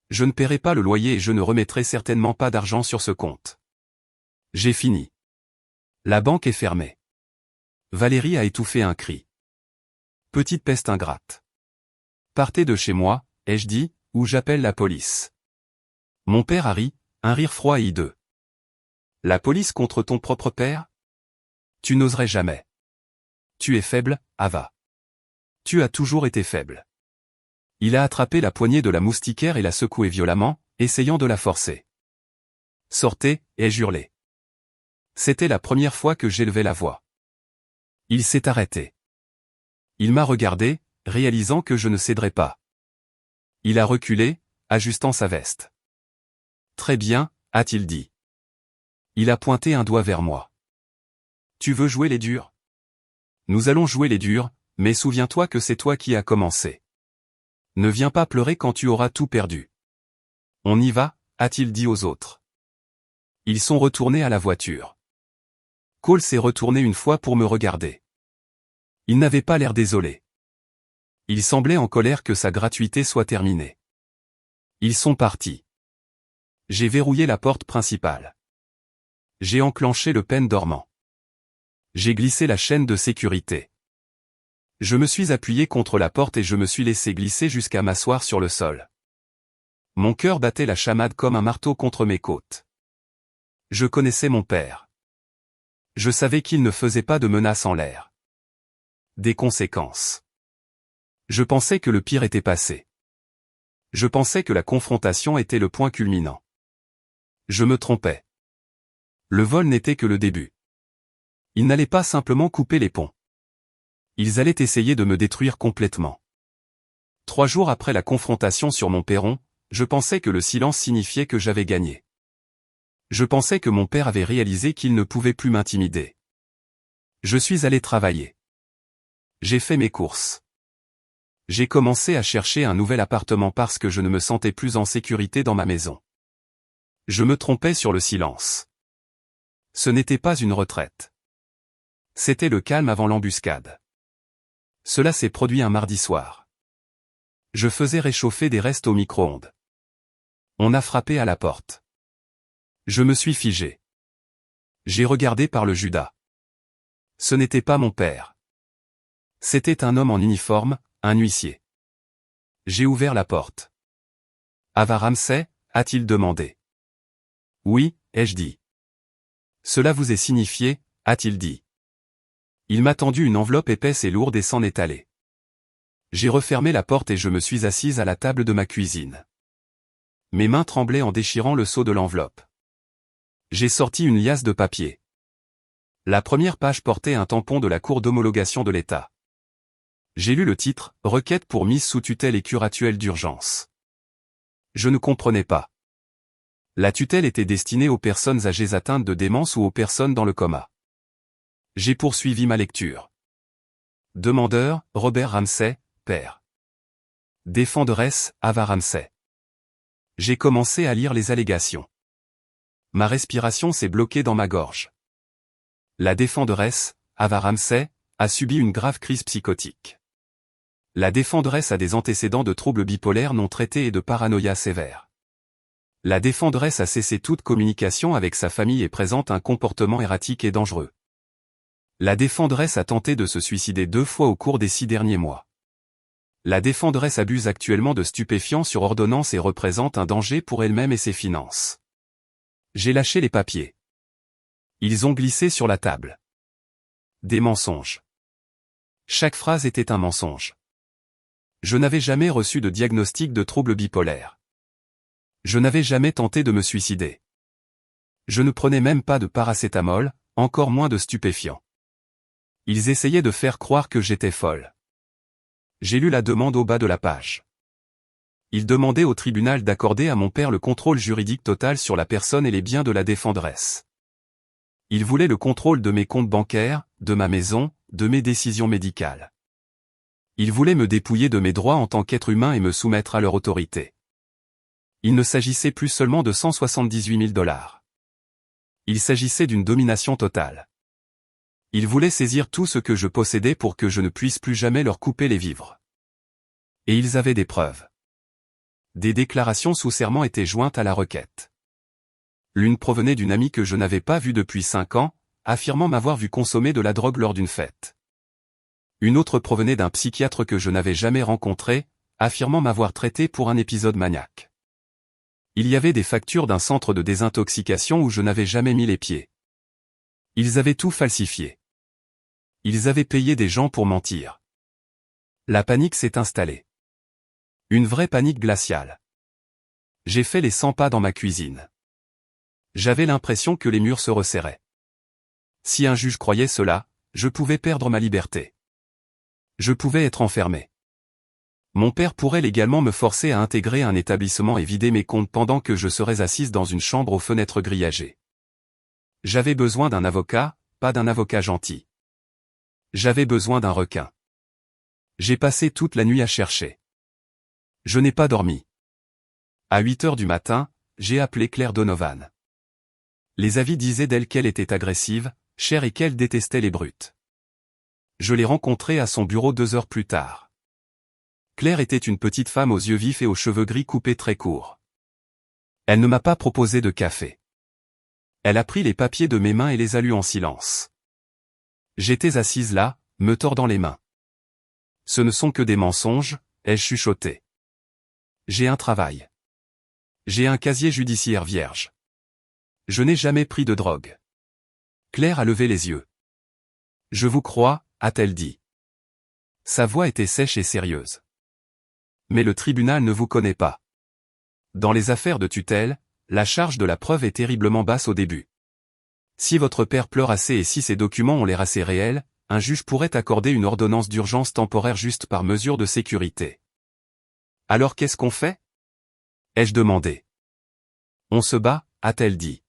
Je ne paierai pas le loyer et je ne remettrai certainement pas d'argent sur ce compte. J'ai fini. La banque est fermée. Valérie a étouffé un cri. Petite peste ingrate. Partez de chez moi, ai-je dit, ou j'appelle la police. Mon père a ri, un rire froid et hideux. La police contre ton propre père? Tu n'oserais jamais. Tu es faible, Ava. Tu as toujours été faible. Il a attrapé la poignée de la moustiquaire et l'a secouée violemment, essayant de la forcer. Sortez, ai-je hurlé. C'était la première fois que j'élevais la voix. Il s'est arrêté. Il m'a regardé, réalisant que je ne céderais pas. Il a reculé, ajustant sa veste. Très bien, a-t-il dit. Il a pointé un doigt vers moi. Tu veux jouer les durs? Nous allons jouer les durs, mais souviens-toi que c'est toi qui as commencé. Ne viens pas pleurer quand tu auras tout perdu. On y va, a-t-il dit aux autres. Ils sont retournés à la voiture. Cole s'est retourné une fois pour me regarder. Il n'avait pas l'air désolé. Il semblait en colère que sa gratuité soit terminée. Ils sont partis. J'ai verrouillé la porte principale. J'ai enclenché le pen dormant. J'ai glissé la chaîne de sécurité. Je me suis appuyé contre la porte et je me suis laissé glisser jusqu'à m'asseoir sur le sol. Mon cœur battait la chamade comme un marteau contre mes côtes. Je connaissais mon père. Je savais qu'il ne faisait pas de menaces en l'air. Des conséquences. Je pensais que le pire était passé. Je pensais que la confrontation était le point culminant. Je me trompais. Le vol n'était que le début. Ils n'allaient pas simplement couper les ponts. Ils allaient essayer de me détruire complètement. 3 jours après la confrontation sur mon perron, je pensais que le silence signifiait que j'avais gagné. Je pensais que mon père avait réalisé qu'il ne pouvait plus m'intimider. Je suis allé travailler. J'ai fait mes courses. J'ai commencé à chercher un nouvel appartement parce que je ne me sentais plus en sécurité dans ma maison. Je me trompais sur le silence. Ce n'était pas une retraite. C'était le calme avant l'embuscade. Cela s'est produit un mardi soir. Je faisais réchauffer des restes au micro-ondes. On a frappé à la porte. Je me suis figé. J'ai regardé par le Judas. Ce n'était pas mon père. C'était un homme en uniforme, un huissier. J'ai ouvert la porte. Ava Ramsey, a-t-il demandé. Oui, ai-je dit. Cela vous est signifié, a-t-il dit. Il m'a tendu une enveloppe épaisse et lourde et s'en est allé. J'ai refermé la porte et je me suis assise à la table de ma cuisine. Mes mains tremblaient en déchirant le seau de l'enveloppe. J'ai sorti une liasse de papier. La première page portait un tampon de la Cour d'homologation de l'État. J'ai lu le titre, « Requête pour mise sous tutelle et curatelle d'urgence ». Je ne comprenais pas. La tutelle était destinée aux personnes âgées atteintes de démence ou aux personnes dans le coma. J'ai poursuivi ma lecture. Demandeur, Robert Ramsey, père. Défenderesse, Ava Ramsey. J'ai commencé à lire les allégations. Ma respiration s'est bloquée dans ma gorge. La défenderesse, Ava Ramsey, a subi une grave crise psychotique. La défenderesse a des antécédents de troubles bipolaires non traités et de paranoïa sévère. La défenderesse a cessé toute communication avec sa famille et présente un comportement erratique et dangereux. La défenderesse a tenté de se suicider 2 fois au cours des 6 derniers mois. La défenderesse abuse actuellement de stupéfiants sur ordonnance et représente un danger pour elle-même et ses finances. J'ai lâché les papiers. Ils ont glissé sur la table. Des mensonges. Chaque phrase était un mensonge. Je n'avais jamais reçu de diagnostic de trouble bipolaire. Je n'avais jamais tenté de me suicider. Je ne prenais même pas de paracétamol, encore moins de stupéfiants. Ils essayaient de faire croire que j'étais folle. J'ai lu la demande au bas de la page. Ils demandaient au tribunal d'accorder à mon père le contrôle juridique total sur la personne et les biens de la défenderesse. Ils voulaient le contrôle de mes comptes bancaires, de ma maison, de mes décisions médicales. Ils voulaient me dépouiller de mes droits en tant qu'être humain et me soumettre à leur autorité. Il ne s'agissait plus seulement de 178 000 $. Il s'agissait d'une domination totale. Ils voulaient saisir tout ce que je possédais pour que je ne puisse plus jamais leur couper les vivres. Et ils avaient des preuves. Des déclarations sous serment étaient jointes à la requête. L'une provenait d'une amie que je n'avais pas vue depuis 5 ans, affirmant m'avoir vu consommer de la drogue lors d'une fête. Une autre provenait d'un psychiatre que je n'avais jamais rencontré, affirmant m'avoir traité pour un épisode maniaque. Il y avait des factures d'un centre de désintoxication où je n'avais jamais mis les pieds. Ils avaient tout falsifié. Ils avaient payé des gens pour mentir. La panique s'est installée. Une vraie panique glaciale. J'ai fait les 100 pas dans ma cuisine. J'avais l'impression que les murs se resserraient. Si un juge croyait cela, je pouvais perdre ma liberté. Je pouvais être enfermé. Mon père pourrait légalement me forcer à intégrer un établissement et vider mes comptes pendant que je serais assise dans une chambre aux fenêtres grillagées. J'avais besoin d'un avocat, pas d'un avocat gentil. J'avais besoin d'un requin. J'ai passé toute la nuit à chercher. Je n'ai pas dormi. À 8 heures du matin, j'ai appelé Claire Donovan. Les avis disaient d'elle qu'elle était agressive, chère et qu'elle détestait les brutes. Je l'ai rencontrée à son bureau 2 heures plus tard. Claire était une petite femme aux yeux vifs et aux cheveux gris coupés très courts. Elle ne m'a pas proposé de café. Elle a pris les papiers de mes mains et les a lus en silence. J'étais assise là, me tordant les mains. Ce ne sont que des mensonges, ai-je chuchoté. J'ai un travail. J'ai un casier judiciaire vierge. Je n'ai jamais pris de drogue. Claire a levé les yeux. Je vous crois, a-t-elle dit. Sa voix était sèche et sérieuse. Mais le tribunal ne vous connaît pas. Dans les affaires de tutelle, la charge de la preuve est terriblement basse au début. Si votre père pleure assez et si ces documents ont l'air assez réels, un juge pourrait accorder une ordonnance d'urgence temporaire juste par mesure de sécurité. Alors qu'est-ce qu'on fait? Ai-je demandé. On se bat, a-t-elle dit.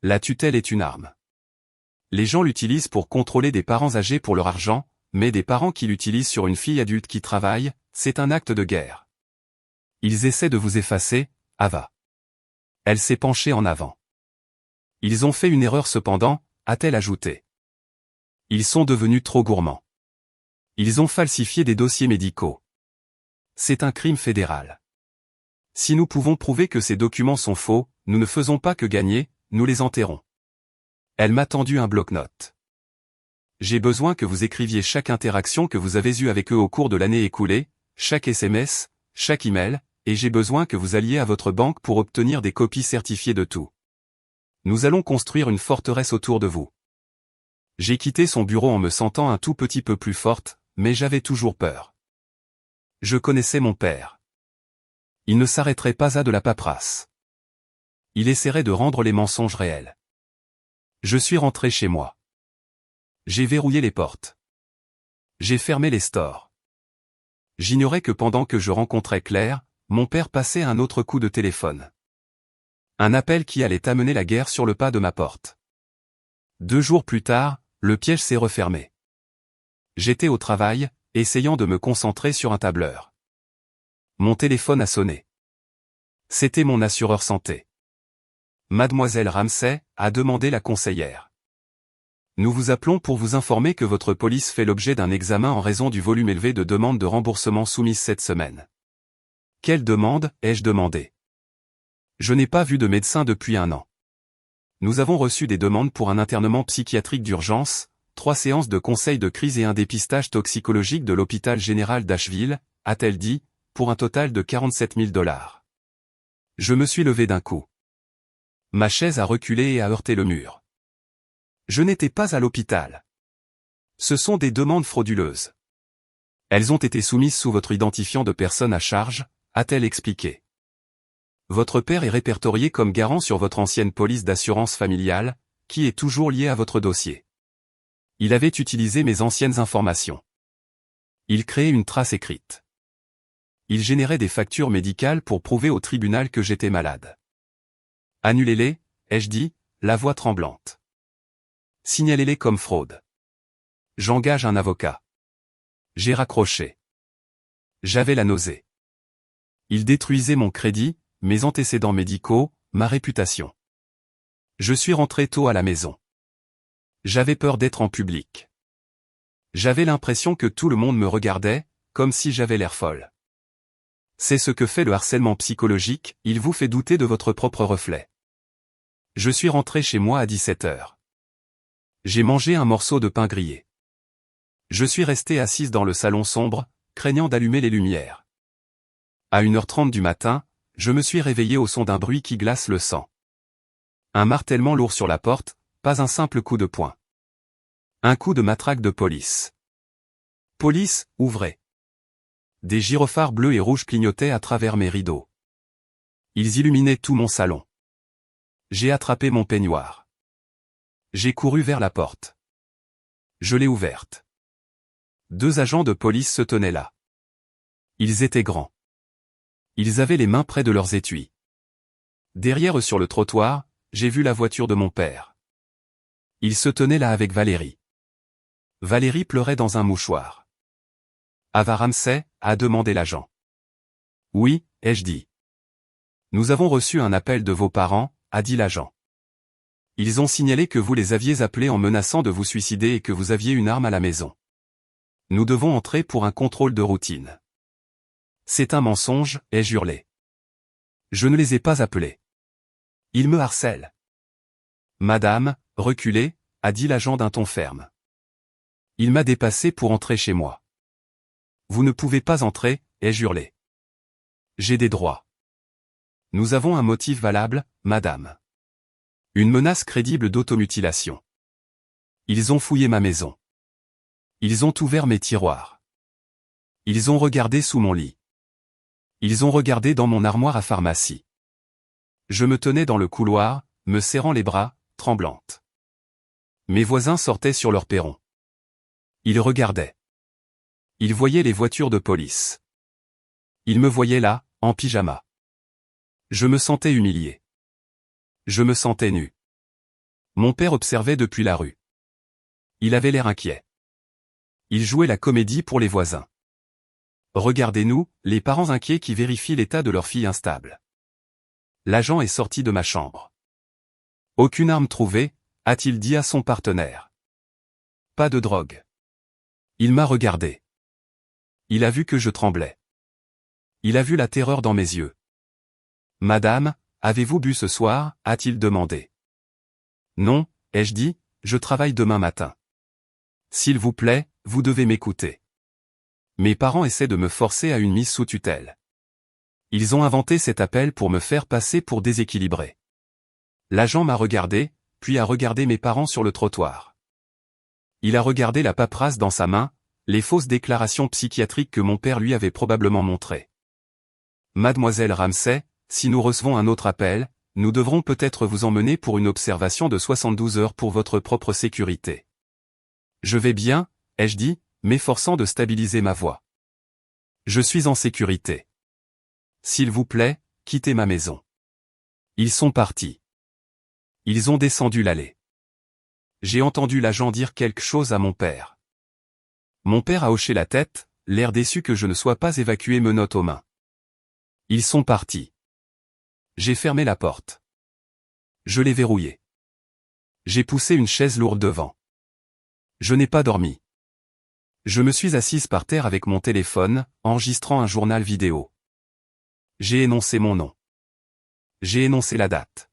La tutelle est une arme. Les gens l'utilisent pour contrôler des parents âgés pour leur argent, mais des parents qui l'utilisent sur une fille adulte qui travaille, c'est un acte de guerre. Ils essaient de vous effacer, Ava. Elle s'est penchée en avant. Ils ont fait une erreur cependant, a-t-elle ajouté. Ils sont devenus trop gourmands. Ils ont falsifié des dossiers médicaux. C'est un crime fédéral. Si nous pouvons prouver que ces documents sont faux, nous ne faisons pas que gagner, nous les enterrons. Elle m'a tendu un bloc-notes. J'ai besoin que vous écriviez chaque interaction que vous avez eue avec eux au cours de l'année écoulée, chaque SMS, chaque email, et j'ai besoin que vous alliez à votre banque pour obtenir des copies certifiées de tout. Nous allons construire une forteresse autour de vous. J'ai quitté son bureau en me sentant un tout petit peu plus forte, mais j'avais toujours peur. Je connaissais mon père. Il ne s'arrêterait pas à de la paperasse. Il essaierait de rendre les mensonges réels. Je suis rentré chez moi. J'ai verrouillé les portes. J'ai fermé les stores. J'ignorais que pendant que je rencontrais Claire, mon père passait un autre coup de téléphone. Un appel qui allait amener la guerre sur le pas de ma porte. 2 jours plus tard, le piège s'est refermé. J'étais au travail, essayant de me concentrer sur un tableur. Mon téléphone a sonné. C'était mon assureur santé. Mademoiselle Ramsay, a demandé la conseillère. Nous vous appelons pour vous informer que votre police fait l'objet d'un examen en raison du volume élevé de demandes de remboursement soumises cette semaine. Quelle demande, ai-je demandé. Je n'ai pas vu de médecin depuis 1 an. Nous avons reçu des demandes pour un internement psychiatrique d'urgence, 3 séances de conseil de crise et un dépistage toxicologique de l'hôpital général d'Asheville, a-t-elle dit, pour un total de 47 000 $. Je me suis levé d'un coup. Ma chaise a reculé et a heurté le mur. Je n'étais pas à l'hôpital. Ce sont des demandes frauduleuses. Elles ont été soumises sous votre identifiant de personne à charge, a-t-elle expliqué. Votre père est répertorié comme garant sur votre ancienne police d'assurance familiale, qui est toujours liée à votre dossier. Il avait utilisé mes anciennes informations. Il créait une trace écrite. Il générait des factures médicales pour prouver au tribunal que j'étais malade. Annulez-les, ai-je dit, la voix tremblante. Signalez-les comme fraude. J'engage un avocat. J'ai raccroché. J'avais la nausée. Il détruisait mon crédit, mes antécédents médicaux, ma réputation. Je suis rentré tôt à la maison. J'avais peur d'être en public. J'avais l'impression que tout le monde me regardait, comme si j'avais l'air folle. C'est ce que fait le harcèlement psychologique, il vous fait douter de votre propre reflet. Je suis rentré chez moi à 17 h. J'ai mangé un morceau de pain grillé. Je suis resté assise dans le salon sombre, craignant d'allumer les lumières. À 1h30 du matin, je me suis réveillé au son d'un bruit qui glace le sang. Un martèlement lourd sur la porte, pas un simple coup de poing. Un coup de matraque de police. Police, ouvrez. Des gyrophares bleus et rouges clignotaient à travers mes rideaux. Ils illuminaient tout mon salon. J'ai attrapé mon peignoir. J'ai couru vers la porte. Je l'ai ouverte. 2 agents de police se tenaient là. Ils étaient grands. Ils avaient les mains près de leurs étuis. Derrière eux sur le trottoir, j'ai vu la voiture de mon père. Il se tenait là avec Valérie. Valérie pleurait dans un mouchoir. Ava Ramsay, a demandé l'agent. Oui, ai-je dit. Nous avons reçu un appel de vos parents, a dit l'agent. Ils ont signalé que vous les aviez appelés en menaçant de vous suicider et que vous aviez une arme à la maison. Nous devons entrer pour un contrôle de routine. C'est un mensonge, ai-je hurlé. Je ne les ai pas appelés. Ils me harcèlent. Madame, reculez, a dit l'agent d'un ton ferme. Il m'a dépassé pour entrer chez moi. Vous ne pouvez pas entrer, ai-je hurlé. J'ai des droits. Nous avons un motif valable, madame. Une menace crédible d'automutilation. Ils ont fouillé ma maison. Ils ont ouvert mes tiroirs. Ils ont regardé sous mon lit. Ils ont regardé dans mon armoire à pharmacie. Je me tenais dans le couloir, me serrant les bras, tremblante. Mes voisins sortaient sur leur perron. Ils regardaient. Ils voyaient les voitures de police. Ils me voyaient là, en pyjama. Je me sentais humilié. Je me sentais nu. Mon père observait depuis la rue. Il avait l'air inquiet. Il jouait la comédie pour les voisins. Regardez-nous, les parents inquiets qui vérifient l'état de leur fille instable. L'agent est sorti de ma chambre. Aucune arme trouvée, a-t-il dit à son partenaire. Pas de drogue. Il m'a regardé. Il a vu que je tremblais. Il a vu la terreur dans mes yeux. Madame, avez-vous bu ce soir, a-t-il demandé. Non, ai-je dit, je travaille demain matin. S'il vous plaît, vous devez m'écouter. Mes parents essaient de me forcer à une mise sous tutelle. Ils ont inventé cet appel pour me faire passer pour déséquilibré. L'agent m'a regardé, puis a regardé mes parents sur le trottoir. Il a regardé la paperasse dans sa main, les fausses déclarations psychiatriques que mon père lui avait probablement montrées. Mademoiselle Ramsay, si nous recevons un autre appel, nous devrons peut-être vous emmener pour une observation de 72 heures pour votre propre sécurité. Je vais bien, ai-je dit, m'efforçant de stabiliser ma voix. Je suis en sécurité. S'il vous plaît, quittez ma maison. Ils sont partis. Ils ont descendu l'allée. J'ai entendu l'agent dire quelque chose à mon père. Mon père a hoché la tête, l'air déçu que je ne sois pas évacué menottes aux mains. Ils sont partis. J'ai fermé la porte. Je l'ai verrouillée. J'ai poussé une chaise lourde devant. Je n'ai pas dormi. Je me suis assise par terre avec mon téléphone, enregistrant un journal vidéo. J'ai énoncé mon nom. J'ai énoncé la date.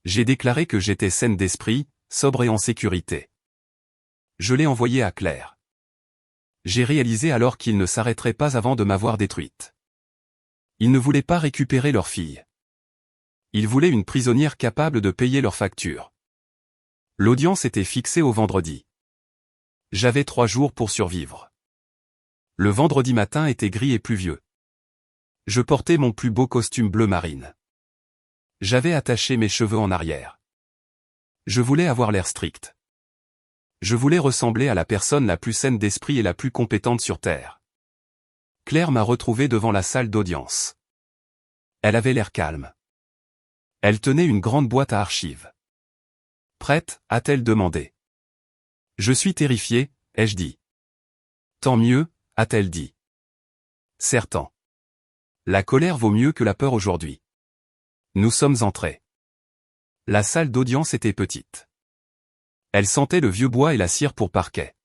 J'ai déclaré que j'étais saine d'esprit, sobre et en sécurité. Je l'ai envoyé à Claire. J'ai réalisé alors qu'ils ne s'arrêteraient pas avant de m'avoir détruite. Ils ne voulaient pas récupérer leur fille. Ils voulaient une prisonnière capable de payer leurs factures. L'audience était fixée au vendredi. J'avais 3 jours pour survivre. Le vendredi matin était gris et pluvieux. Je portais mon plus beau costume bleu marine. J'avais attaché mes cheveux en arrière. Je voulais avoir l'air strict. Je voulais ressembler à la personne la plus saine d'esprit et la plus compétente sur Terre. Claire m'a retrouvé devant la salle d'audience. Elle avait l'air calme. Elle tenait une grande boîte à archives. Prête, a-t-elle demandé. Je suis terrifié, ai-je dit. Tant mieux, a-t-elle dit. Certain. La colère vaut mieux que la peur aujourd'hui. Nous sommes entrés. La salle d'audience était petite. Elle sentait le vieux bois et la cire pour parquet.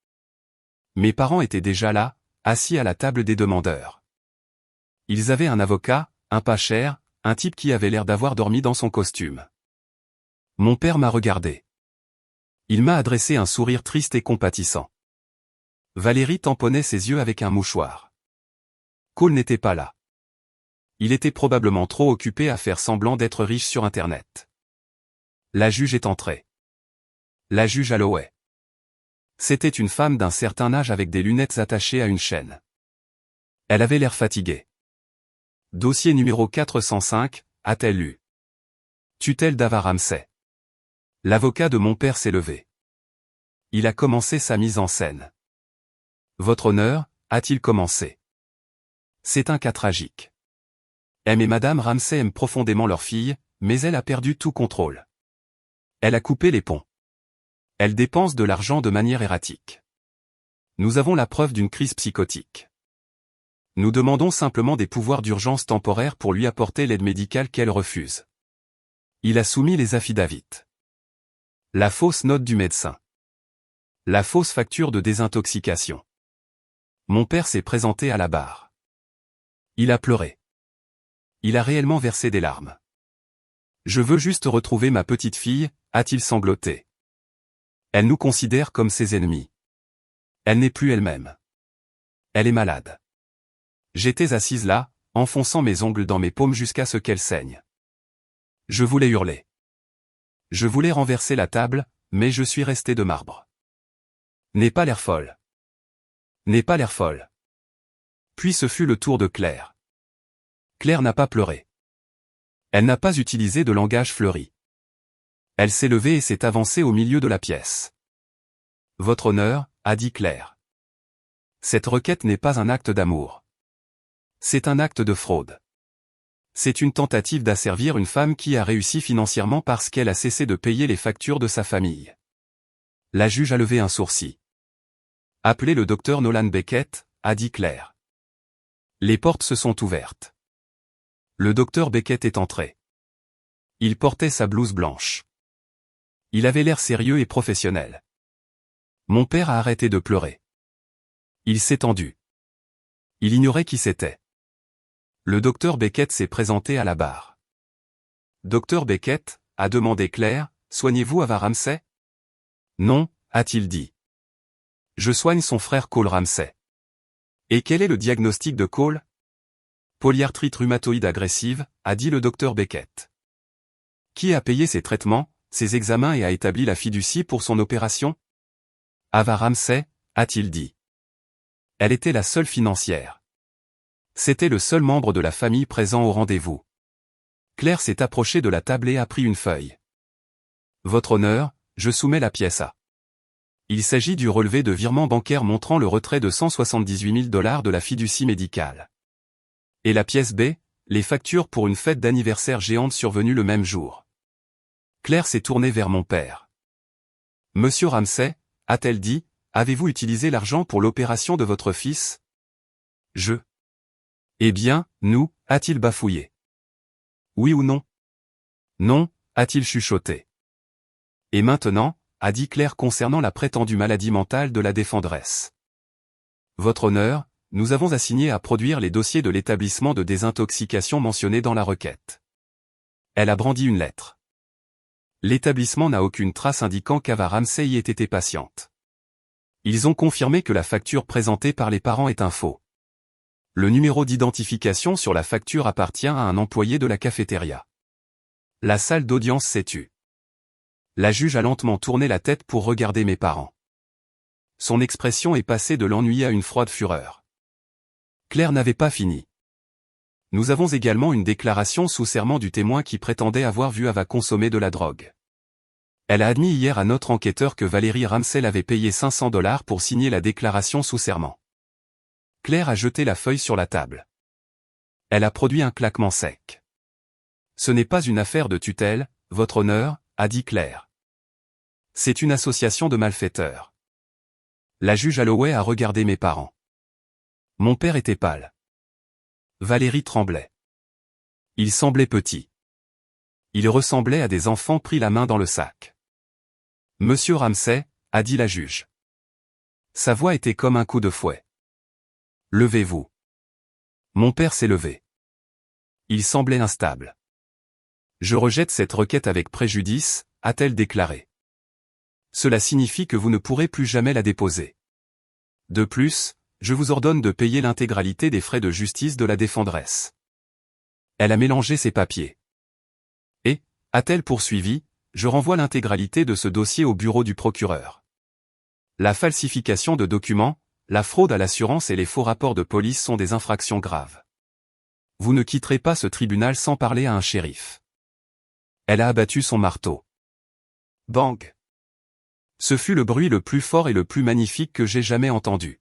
Mes parents étaient déjà là, assis à la table des demandeurs. Ils avaient un avocat, un pas cher, un type qui avait l'air d'avoir dormi dans son costume. Mon père m'a regardé. Il m'a adressé un sourire triste et compatissant. Valérie tamponnait ses yeux avec un mouchoir. Cole n'était pas là. Il était probablement trop occupé à faire semblant d'être riche sur Internet. La juge est entrée. La juge Holloway. C'était une femme d'un certain âge avec des lunettes attachées à une chaîne. Elle avait l'air fatiguée. Dossier numéro 405, a-t-elle lu. Tutelle d'Ava Ramsay. L'avocat de mon père s'est levé. Il a commencé sa mise en scène. Votre honneur, a-t-il commencé. C'est un cas tragique. M et Madame Ramsay aiment profondément leur fille, mais elle a perdu tout contrôle. Elle a coupé les ponts. Elle dépense de l'argent de manière erratique. Nous avons la preuve d'une crise psychotique. Nous demandons simplement des pouvoirs d'urgence temporaires pour lui apporter l'aide médicale qu'elle refuse. Il a soumis les affidavits. La fausse note du médecin. La fausse facture de désintoxication. Mon père s'est présenté à la barre. Il a pleuré. Il a réellement versé des larmes. Je veux juste retrouver ma petite fille, a-t-il sangloté. Elle nous considère comme ses ennemis. Elle n'est plus elle-même. Elle est malade. J'étais assise là, enfonçant mes ongles dans mes paumes jusqu'à ce qu'elle saigne. Je voulais hurler. Je voulais renverser la table, mais je suis resté de marbre. N'aie pas l'air folle. N'aie pas l'air folle. Puis ce fut le tour de Claire. Claire n'a pas pleuré. Elle n'a pas utilisé de langage fleuri. Elle s'est levée et s'est avancée au milieu de la pièce. Votre honneur, a dit Claire. Cette requête n'est pas un acte d'amour. C'est un acte de fraude. C'est une tentative d'asservir une femme qui a réussi financièrement parce qu'elle a cessé de payer les factures de sa famille. La juge a levé un sourcil. Appelez le docteur Nolan Beckett, a dit Claire. Les portes se sont ouvertes. Le docteur Beckett est entré. Il portait sa blouse blanche. Il avait l'air sérieux et professionnel. Mon père a arrêté de pleurer. Il s'est tendu. Il ignorait qui c'était. Le docteur Beckett s'est présenté à la barre. Docteur Beckett, a demandé Claire, soignez-vous Ava Ramsey? Non, a-t-il dit. Je soigne son frère Cole Ramsey. Et quel est le diagnostic de Cole? Polyarthrite rhumatoïde agressive, a dit le docteur Beckett. Qui a payé ses traitements, ses examens et a établi la fiducie pour son opération? Ava Ramsey, a-t-il dit. Elle était la seule financière. C'était le seul membre de la famille présent au rendez-vous. Claire s'est approchée de la table et a pris une feuille. Votre honneur, je soumets la pièce A. Il s'agit du relevé de virement bancaire montrant le retrait de 178 000 $ de la fiducie médicale. Et la pièce B, les factures pour une fête d'anniversaire géante survenue le même jour. Claire s'est tournée vers mon père. Monsieur Ramsey, a-t-elle dit, avez-vous utilisé l'argent pour l'opération de votre fils? Eh bien, nous, a-t-il bafouillé. Oui ou non? Non, a-t-il chuchoté. Et maintenant, a dit Claire concernant la prétendue maladie mentale de la défendresse. Votre honneur, nous avons assigné à produire les dossiers de l'établissement de désintoxication mentionnés dans la requête. Elle a brandi une lettre. L'établissement n'a aucune trace indiquant qu'Ava Ramsey y ait été patiente. Ils ont confirmé que la facture présentée par les parents est un faux. Le numéro d'identification sur la facture appartient à un employé de la cafétéria. La salle d'audience s'est tue. La juge a lentement tourné la tête pour regarder mes parents. Son expression est passée de l'ennui à une froide fureur. Claire n'avait pas fini. Nous avons également une déclaration sous serment du témoin qui prétendait avoir vu Ava consommer de la drogue. Elle a admis hier à notre enquêteur que Valérie Ramsey avait payé 500 $ pour signer la déclaration sous serment. Claire a jeté la feuille sur la table. Elle a produit un claquement sec. Ce n'est pas une affaire de tutelle, votre honneur, a dit Claire. C'est une association de malfaiteurs. La juge Holloway a regardé mes parents. Mon père était pâle. Valérie tremblait. Il semblait petit. Il ressemblait à des enfants pris la main dans le sac. Monsieur Ramsey, a dit la juge. Sa voix était comme un coup de fouet. Levez-vous. Mon père s'est levé. Il semblait instable. Je rejette cette requête avec préjudice, a-t-elle déclaré. Cela signifie que vous ne pourrez plus jamais la déposer. De plus, je vous ordonne de payer l'intégralité des frais de justice de la défendresse. Elle a mélangé ses papiers. Et, a-t-elle poursuivi, je renvoie l'intégralité de ce dossier au bureau du procureur. La falsification de documents, la fraude à l'assurance et les faux rapports de police sont des infractions graves. Vous ne quitterez pas ce tribunal sans parler à un shérif. Elle a abattu son marteau. Bang! Ce fut le bruit le plus fort et le plus magnifique que j'ai jamais entendu.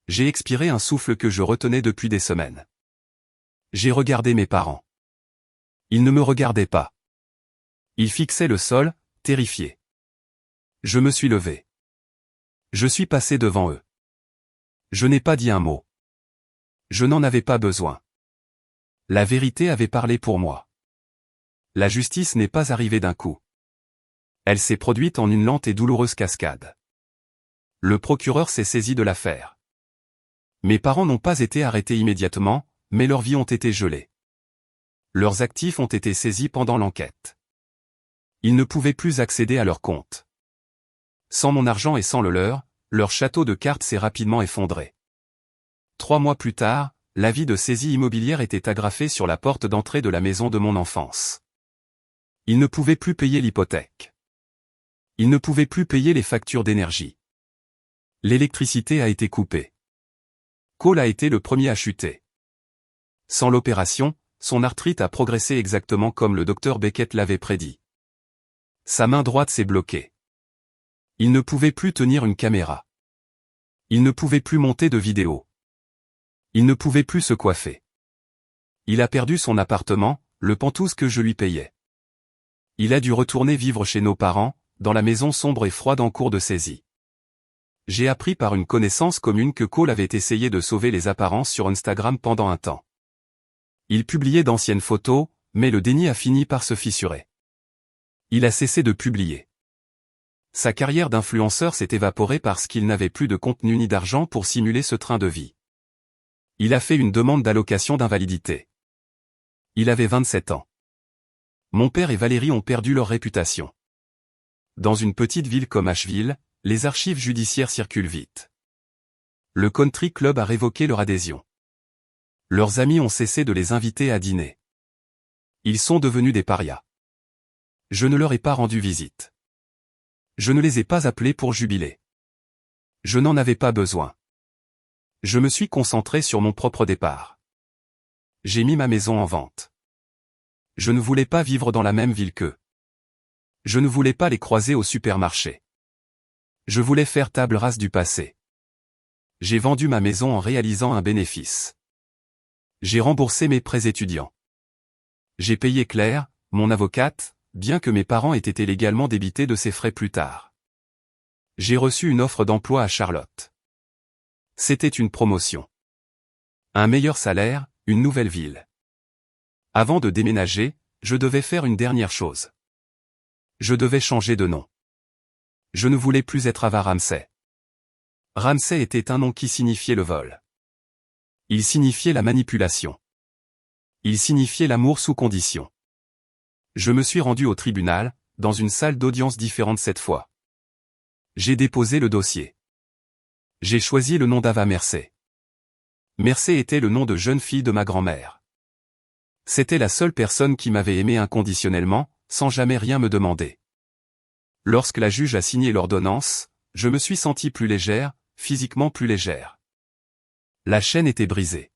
J'ai expiré un souffle que je retenais depuis des semaines. J'ai regardé mes parents. Ils ne me regardaient pas. Ils fixaient le sol, terrifiés. Je me suis levé. Je suis passé devant eux. Je n'ai pas dit un mot. Je n'en avais pas besoin. La vérité avait parlé pour moi. La justice n'est pas arrivée d'un coup. Elle s'est produite en une lente et douloureuse cascade. Le procureur s'est saisi de l'affaire. Mes parents n'ont pas été arrêtés immédiatement, mais leurs vies ont été gelées. Leurs actifs ont été saisis pendant l'enquête. Ils ne pouvaient plus accéder à leur compte. Sans mon argent et sans le leur château de cartes s'est rapidement effondré. 3 mois plus tard, l'avis de saisie immobilière était agrafé sur la porte d'entrée de la maison de mon enfance. Ils ne pouvaient plus payer l'hypothèque. Ils ne pouvaient plus payer les factures d'énergie. L'électricité a été coupée. Cole a été le premier à chuter. Sans l'opération, son arthrite a progressé exactement comme le docteur Beckett l'avait prédit. Sa main droite s'est bloquée. Il ne pouvait plus tenir une caméra. Il ne pouvait plus monter de vidéo. Il ne pouvait plus se coiffer. Il a perdu son appartement, le pantouse que je lui payais. Il a dû retourner vivre chez nos parents, dans la maison sombre et froide en cours de saisie. J'ai appris par une connaissance commune que Cole avait essayé de sauver les apparences sur Instagram pendant un temps. Il publiait d'anciennes photos, mais le déni a fini par se fissurer. Il a cessé de publier. Sa carrière d'influenceur s'est évaporée parce qu'il n'avait plus de contenu ni d'argent pour simuler ce train de vie. Il a fait une demande d'allocation d'invalidité. Il avait 27 ans. Mon père et Valérie ont perdu leur réputation. Dans une petite ville comme Asheville, les archives judiciaires circulent vite. Le country club a révoqué leur adhésion. Leurs amis ont cessé de les inviter à dîner. Ils sont devenus des parias. Je ne leur ai pas rendu visite. Je ne les ai pas appelés pour jubiler. Je n'en avais pas besoin. Je me suis concentré sur mon propre départ. J'ai mis ma maison en vente. Je ne voulais pas vivre dans la même ville qu'eux. Je ne voulais pas les croiser au supermarché. Je voulais faire table rase du passé. J'ai vendu ma maison en réalisant un bénéfice. J'ai remboursé mes prêts étudiants. J'ai payé Claire, mon avocate, bien que mes parents aient été légalement débités de ces frais plus tard. J'ai reçu une offre d'emploi à Charlotte. C'était une promotion. Un meilleur salaire, une nouvelle ville. Avant de déménager, je devais faire une dernière chose. Je devais changer de nom. Je ne voulais plus être Ava Ramsey. Ramsey était un nom qui signifiait le vol. Il signifiait la manipulation. Il signifiait l'amour sous condition. Je me suis rendu au tribunal, dans une salle d'audience différente cette fois. J'ai déposé le dossier. J'ai choisi le nom d'Ava Mercey. Mercey était le nom de jeune fille de ma grand-mère. C'était la seule personne qui m'avait aimé inconditionnellement, sans jamais rien me demander. Lorsque la juge a signé l'ordonnance, je me suis senti plus légère, physiquement plus légère. La chaîne était brisée.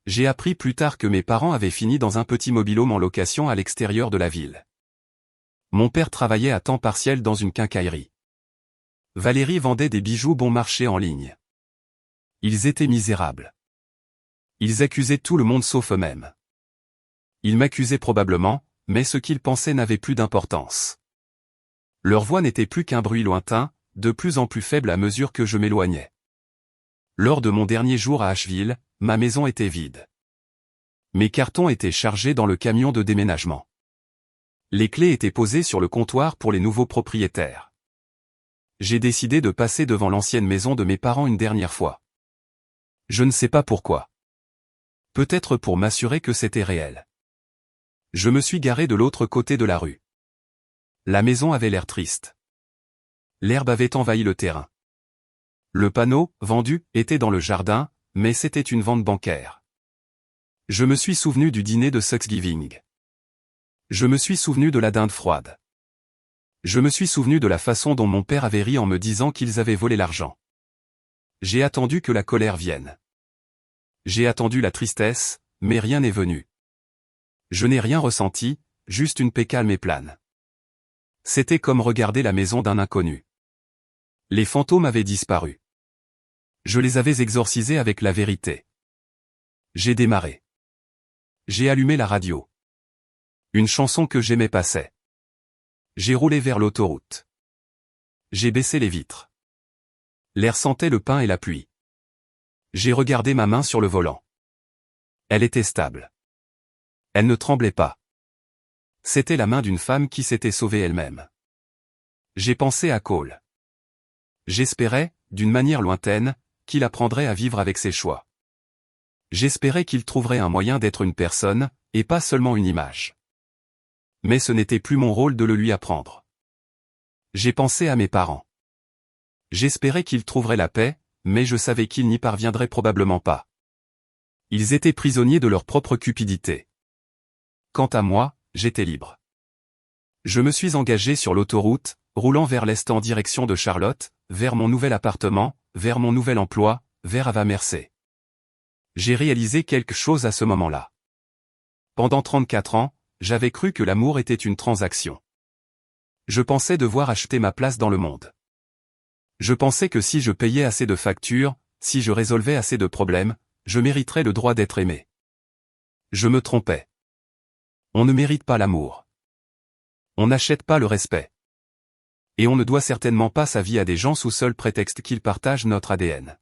J'ai appris plus tard que mes parents avaient fini dans un petit mobil-home en location à l'extérieur de la ville. Mon père travaillait à temps partiel dans une quincaillerie. Valérie vendait des bijoux bon marché en ligne. Ils étaient misérables. Ils accusaient tout le monde sauf eux-mêmes. Ils m'accusaient probablement, mais ce qu'ils pensaient n'avait plus d'importance. Leur voix n'était plus qu'un bruit lointain, de plus en plus faible à mesure que je m'éloignais. Lors de mon dernier jour à Asheville, ma maison était vide. Mes cartons étaient chargés dans le camion de déménagement. Les clés étaient posées sur le comptoir pour les nouveaux propriétaires. J'ai décidé de passer devant l'ancienne maison de mes parents une dernière fois. Je ne sais pas pourquoi. Peut-être pour m'assurer que c'était réel. Je me suis garé de l'autre côté de la rue. La maison avait l'air triste. L'herbe avait envahi le terrain. Le panneau, vendu, était dans le jardin, mais c'était une vente bancaire. Je me suis souvenu du dîner de Thanksgiving. Je me suis souvenu de la dinde froide. Je me suis souvenu de la façon dont mon père avait ri en me disant qu'ils avaient volé l'argent. J'ai attendu que la colère vienne. J'ai attendu la tristesse, mais rien n'est venu. Je n'ai rien ressenti, juste une paix calme et plane. C'était comme regarder la maison d'un inconnu. Les fantômes avaient disparu. Je les avais exorcisés avec la vérité. J'ai démarré. J'ai allumé la radio. Une chanson que j'aimais passait. J'ai roulé vers l'autoroute. J'ai baissé les vitres. L'air sentait le pain et la pluie. J'ai regardé ma main sur le volant. Elle était stable. Elle ne tremblait pas. C'était la main d'une femme qui s'était sauvée elle-même. J'ai pensé à Cole. J'espérais, d'une manière lointaine, qu'il apprendrait à vivre avec ses choix. J'espérais qu'il trouverait un moyen d'être une personne, et pas seulement une image. Mais ce n'était plus mon rôle de le lui apprendre. J'ai pensé à mes parents. J'espérais qu'ils trouveraient la paix, mais je savais qu'ils n'y parviendraient probablement pas. Ils étaient prisonniers de leur propre cupidité. Quant à moi, j'étais libre. Je me suis engagé sur l'autoroute, roulant vers l'est en direction de Charlotte, vers mon nouvel appartement, vers mon nouvel emploi, vers Ava-Mercey. J'ai réalisé quelque chose à ce moment-là. Pendant 34 ans, j'avais cru que l'amour était une transaction. Je pensais devoir acheter ma place dans le monde. Je pensais que si je payais assez de factures, si je résolvais assez de problèmes, je mériterais le droit d'être aimé. Je me trompais. On ne mérite pas l'amour. On n'achète pas le respect. Et on ne doit certainement pas sa vie à des gens sous seul prétexte qu'ils partagent notre ADN.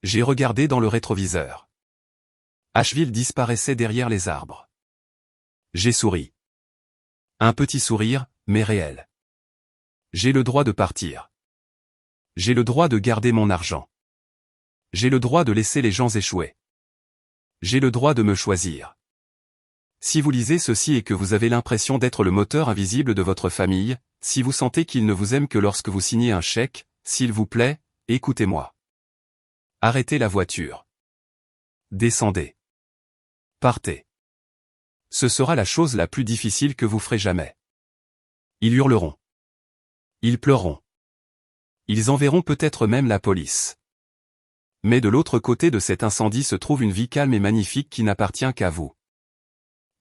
J'ai regardé dans le rétroviseur. Asheville disparaissait derrière les arbres. J'ai souri. Un petit sourire, mais réel. J'ai le droit de partir. J'ai le droit de garder mon argent. J'ai le droit de laisser les gens échouer. J'ai le droit de me choisir. Si vous lisez ceci et que vous avez l'impression d'être le moteur invisible de votre famille, si vous sentez qu'il ne vous aime que lorsque vous signez un chèque, s'il vous plaît, écoutez-moi. Arrêtez la voiture. Descendez. Partez. Ce sera la chose la plus difficile que vous ferez jamais. Ils hurleront. Ils pleureront. Ils enverront peut-être même la police. Mais de l'autre côté de cet incendie se trouve une vie calme et magnifique qui n'appartient qu'à vous.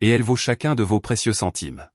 Et elle vaut chacun de vos précieux centimes.